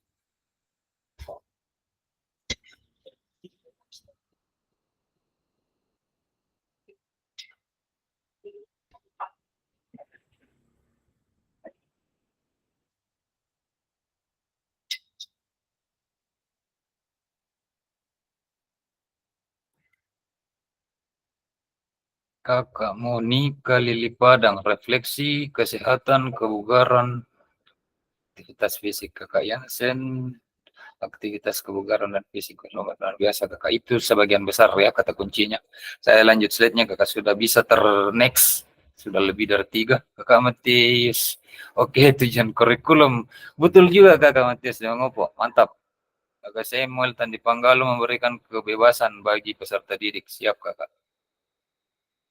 Kakak Monika Lili Padang, refleksi, kesehatan, kebugaran, aktivitas fisik. Kakak Yansen, aktivitas kebugaran dan fisik luar biasa kakak. Itu sebagian besar ya kata kuncinya. Saya lanjut slide-nya kakak, sudah bisa next, sudah lebih dari 3 kakak Matius. Oke, tujuan kurikulum betul juga kakak Matius, jangan ngopo, mantap. Kakak Samuel Tandi Panggalo memberikan kebebasan bagi peserta didik. Siap kakak.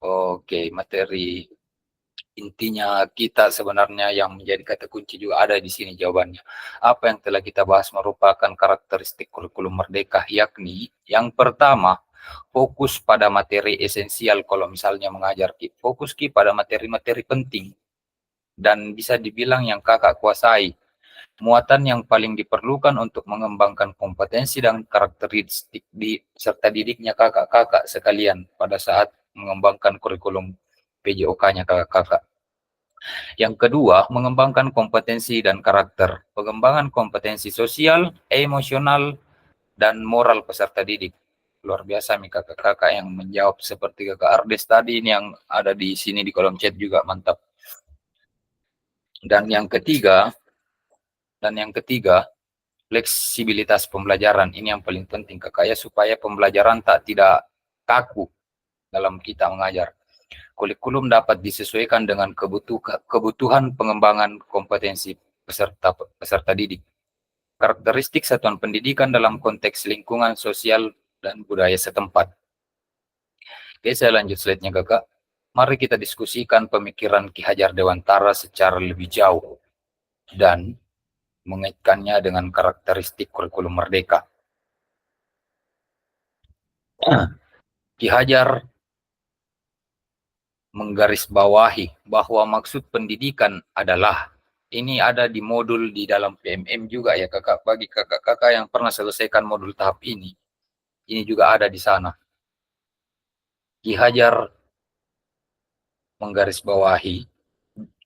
Oke, materi intinya kita sebenarnya yang menjadi kata kunci juga ada di sini jawabannya. Apa yang telah kita bahas merupakan karakteristik kurikulum merdeka, yakni yang pertama, fokus pada materi esensial. Kalau misalnya mengajar, fokus pada materi-materi penting dan bisa dibilang yang kakak kuasai. Muatan yang paling diperlukan untuk mengembangkan kompetensi dan karakteristik serta didiknya kakak-kakak sekalian pada saat mengembangkan kurikulum PJOK-nya kakak-kakak. Yang kedua, mengembangkan kompetensi dan karakter. Pengembangan kompetensi sosial, emosional, dan moral peserta didik. Luar biasa nih kakak-kakak yang menjawab seperti kakak Ardes tadi ini yang ada di sini di kolom chat juga, mantap. Dan yang ketiga, fleksibilitas pembelajaran. Ini yang paling penting kakak ya, supaya pembelajaran tidak kaku dalam kita mengajar. Kurikulum dapat disesuaikan dengan kebutuhan pengembangan kompetensi peserta didik. Karakteristik satuan pendidikan dalam konteks lingkungan sosial dan budaya setempat. Oke, saya lanjut slide-nya, Kakak. Mari kita diskusikan pemikiran Ki Hajar Dewantara secara lebih jauh dan mengaitkannya dengan karakteristik kurikulum merdeka. Ki Hajar menggarisbawahi bahwa maksud pendidikan adalah, ini ada di modul di dalam PMM juga ya Kakak, bagi kakak-kakak yang pernah selesaikan modul tahap ini juga ada di sana. Ki Hajar menggarisbawahi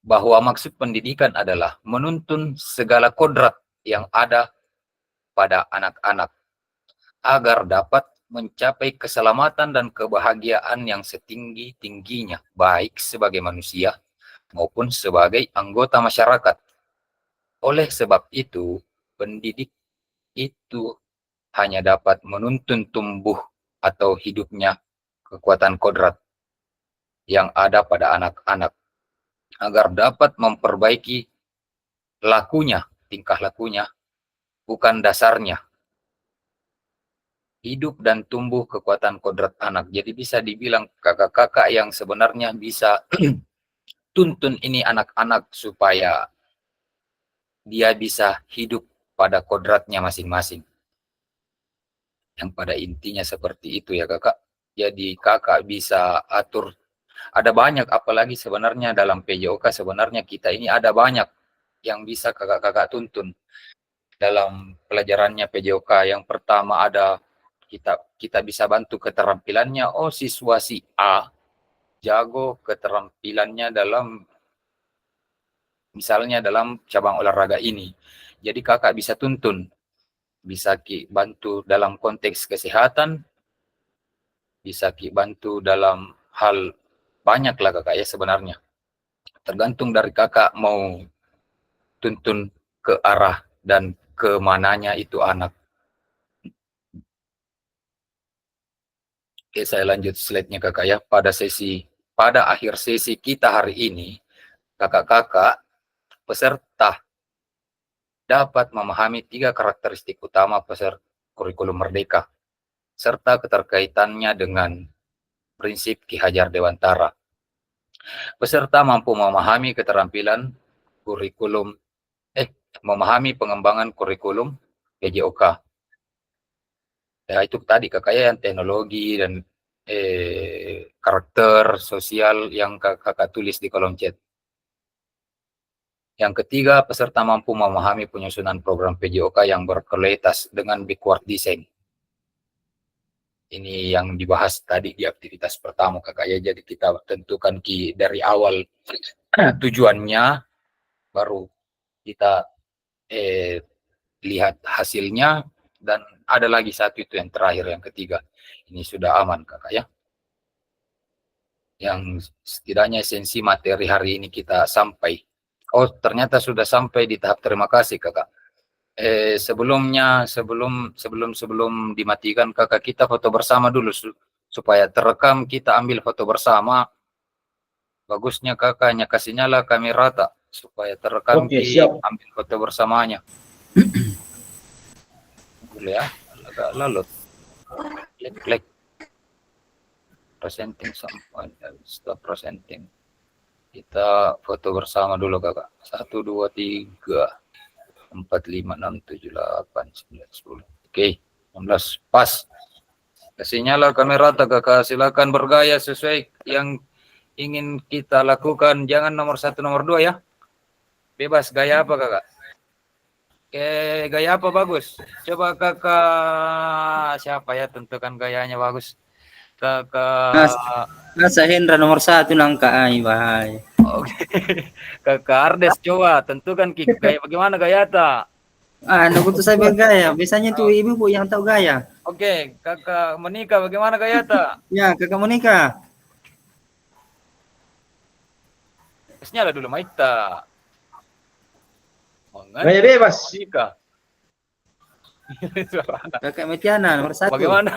bahwa maksud pendidikan adalah menuntun segala kodrat yang ada pada anak-anak agar dapat mencapai keselamatan dan kebahagiaan yang setinggi-tingginya, baik sebagai manusia maupun sebagai anggota masyarakat. Oleh sebab itu, pendidik itu hanya dapat menuntun tumbuh atau hidupnya kekuatan kodrat yang ada pada anak-anak agar dapat memperbaiki lakunya, tingkah lakunya, bukan dasarnya. Hidup dan tumbuh kekuatan kodrat anak. Jadi bisa dibilang kakak-kakak yang sebenarnya bisa tuntun ini anak-anak supaya dia bisa hidup pada kodratnya masing-masing. Yang pada intinya seperti itu ya kakak. Jadi kakak bisa atur. Ada banyak, apalagi sebenarnya dalam PJOK sebenarnya kita ini ada banyak yang bisa kakak-kakak tuntun dalam pelajarannya PJOK. Yang pertama ada kita bisa bantu keterampilannya. Oh, siswa si A jago keterampilannya dalam misalnya dalam cabang olahraga ini. Jadi kakak bisa tuntun, bisa bantu dalam konteks kesehatan, bisa bantu dalam hal banyak lah kakak ya sebenarnya. Tergantung dari kakak mau tuntun ke arah dan ke mananya itu anak. Oke, saya lanjut slide-nya kakak ya. Pada akhir sesi kita hari ini, kakak-kakak peserta dapat memahami 3 karakteristik utama peserta kurikulum merdeka, serta keterkaitannya dengan prinsip Ki Hajar Dewantara. Peserta mampu memahami keterampilan kurikulum, memahami pengembangan kurikulum PJOK. Ya, itu tadi kakak ya, yang teknologi dan karakter sosial yang kakak tulis di kolom chat. Yang ketiga, peserta mampu memahami penyusunan program PJOK yang berkualitas dengan backward design. Ini yang dibahas tadi di aktivitas pertama kakak ya. Jadi kita tentukan dari awal tujuannya, baru kita lihat hasilnya. Dan ada lagi satu itu yang terakhir, yang ketiga. Ini sudah aman kakak ya. Yang setidaknya esensi materi hari ini kita sampai. Oh, ternyata sudah sampai di tahap terima kasih kakak. Sebelum dimatikan kakak, kita foto bersama dulu supaya terekam. Kita ambil foto bersama. Bagusnya kakaknya kasih nyala kamera tak supaya terekam. Oke, siap. Ambil foto bersamanya. Boleh ya, agak lalut. Klik. Presenting sampai stop presenting. Kita foto bersama dulu kakak. 1, 2, 3, 4, 5, 6, 7, 8, 9, 10. Oke, 16 pas. Kasih nyala kamera kakak. Silakan bergaya sesuai yang ingin kita lakukan. Jangan nomor 1, nomor 2 ya. Bebas gaya apa kakak? Oke, gaya apa bagus? Coba kakak siapa ya, tentukan gayanya bagus. Kakak Nasa Hendra nomor 1 nangka ay bahaya. Oke. Kakak Ardes coba tentukan gaya bagaimana gaya ta? Butuh saya bergaya. Biasanya tuh ibu yang tahu gaya. Oke, kakak Monika bagaimana gaya ta? Ya, kakak Monika. Nyala dulu Maita. Gaya bebas. Monika. Kakak Metiana nomor 1. Bagaimana?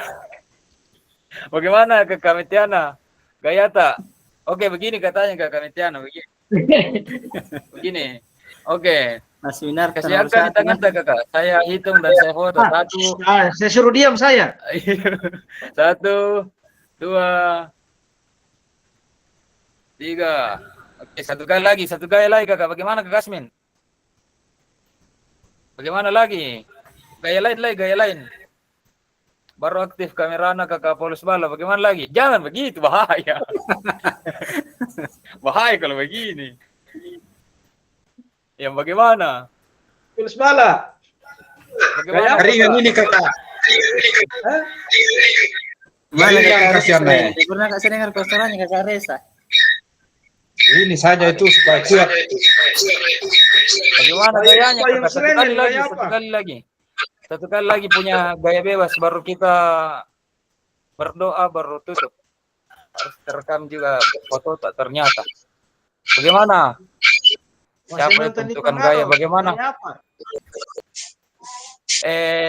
Bagaimana kakak Metiana? Gaya ta? Oke, begini katanya Kakak Metiano, begini. Begini. Oke, Mas Winar kasih nomor angka di satu, tangan Mas. Kakak. Saya hitung dan saya foto. Satu, Saya suruh diam saya. satu, dua, tiga. Oke, satu kali lagi Kakak. Bagaimana Kak Kasmin? Bagaimana lagi? Gaya lain. Baru aktif kameranya Kakak Paulus Bala. Bagaimana lagi? Jangan begitu, bahaya. Bahaya kalau begini. Yang bagaimana? Tulus bala. Bagaimana? Ringan ini kakak. Mana Ringan Kakak kasihannya. Reza? Pernah Kak saya dengar kostorannya Kakak Reza? Ini saja itu supaya kuat. Bagaimana Supaya gayanya yang Kakak? seren yang gaya Satu apa? kali lagi. Satu kali lagi punya gaya bebas baru kita berdoa baru tutup. Harus terekam juga foto tak ternyata. Bagaimana? Siapa yang tentukan gaya? Bagaimana? Gaya apa?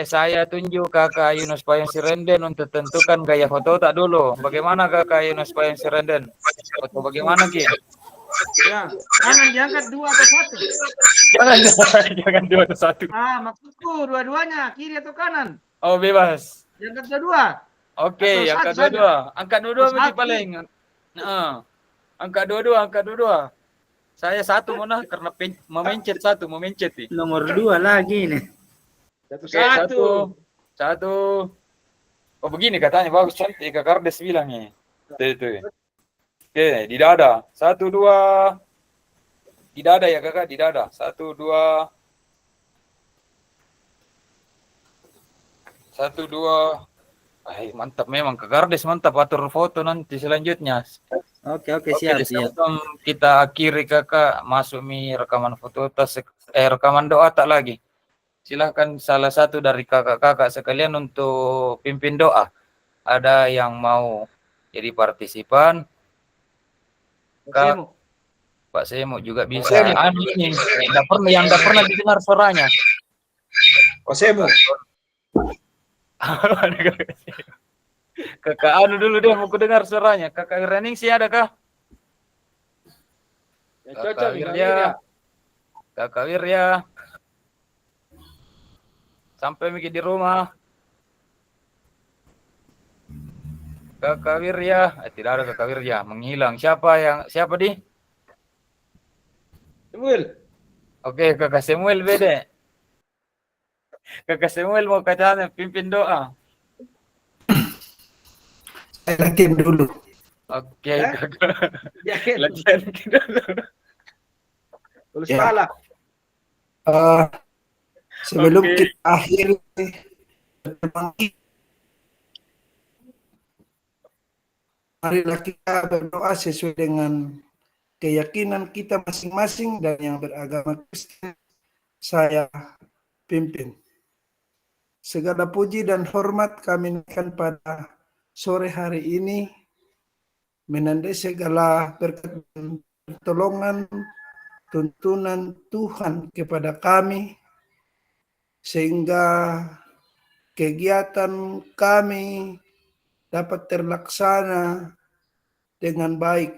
Saya tunjuk Kakak Yunus Payung Sirenden untuk tentukan gaya foto tak dulu. Bagaimana Kakak Yunus Payung Sirenden? Foto bagaimana Ki? Ya, kanan diangkat 2 atau 1? Jangan 2 atau 1. Ah, maksudku dua-duanya, kiri atau kanan? Oh bebas. Diangkat dua-dua. Oke, Atau angka satu saja? dua-dua. Angka dua-dua Oh, mesti satu. paling. Angka dua-dua. Saya satu mana karena memencet satu, memencet nih. Nomor 2 lagi nih. Oke, satu. Oh begini katanya bagus cantik. Kakak Kardes bilang nih. Itu. Oke, di dada. 1, 2. Di dada ya kakak, di dada. 1, 2. 1, 2. Mantap memang Kak Kardes, mantap atur foto nanti selanjutnya. Oke, siap. Sebelum kita akhiri kakak masuk rekaman foto rekaman doa tak lagi. Silahkan salah satu dari kakak-kakak sekalian untuk pimpin doa. Ada yang mau jadi partisipan? Pak Semo juga bisa. Ini yang tidak pernah didengar suaranya. Kosemu. Kakak anu dulu deh mau ku dengar suaranya. Kakak Rening sih ada kah? Kakak Wirya. Sampai mikir di rumah. Kakak Wirya. Tidak ada Kakak Wirya. Menghilang. Siapa di? Samuel. Oke, Kakak Samuel beda. Kakak Samuel mau katanya pimpin doa. Saya latihan dulu. Oke, Kakak. Yakin. Latihan dulu. Tulus Ya. bala. Sebelum Oke. kita akhiri, marilah kita berdoa sesuai dengan keyakinan kita masing-masing dan yang beragama Kristen saya pimpin. Segala puji dan hormat kami naikkan pada sore hari ini, menandai segala berkat dan pertolongan tuntunan Tuhan kepada kami, sehingga kegiatan kami dapat terlaksana dengan baik.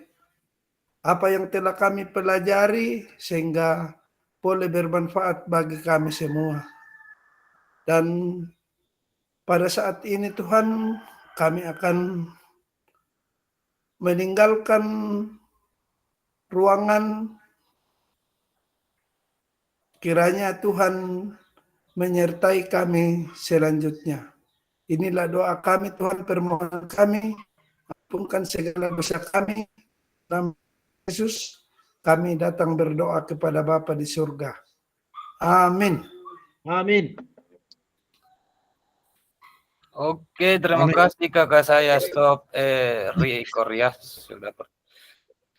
Apa yang telah kami pelajari sehingga boleh bermanfaat bagi kami semua. Dan pada saat ini Tuhan, kami akan meninggalkan ruangan. Kiranya Tuhan menyertai kami selanjutnya. Inilah doa kami, Tuhan, permohonan kami. Ampunkan segala dosa kami. Dalam Yesus, kami datang berdoa kepada Bapa di surga. Amin. Amin. Oke, terima kasih kakak saya stop record ya.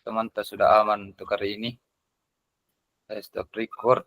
Teman-teman sudah aman untuk hari ini. Saya stop record.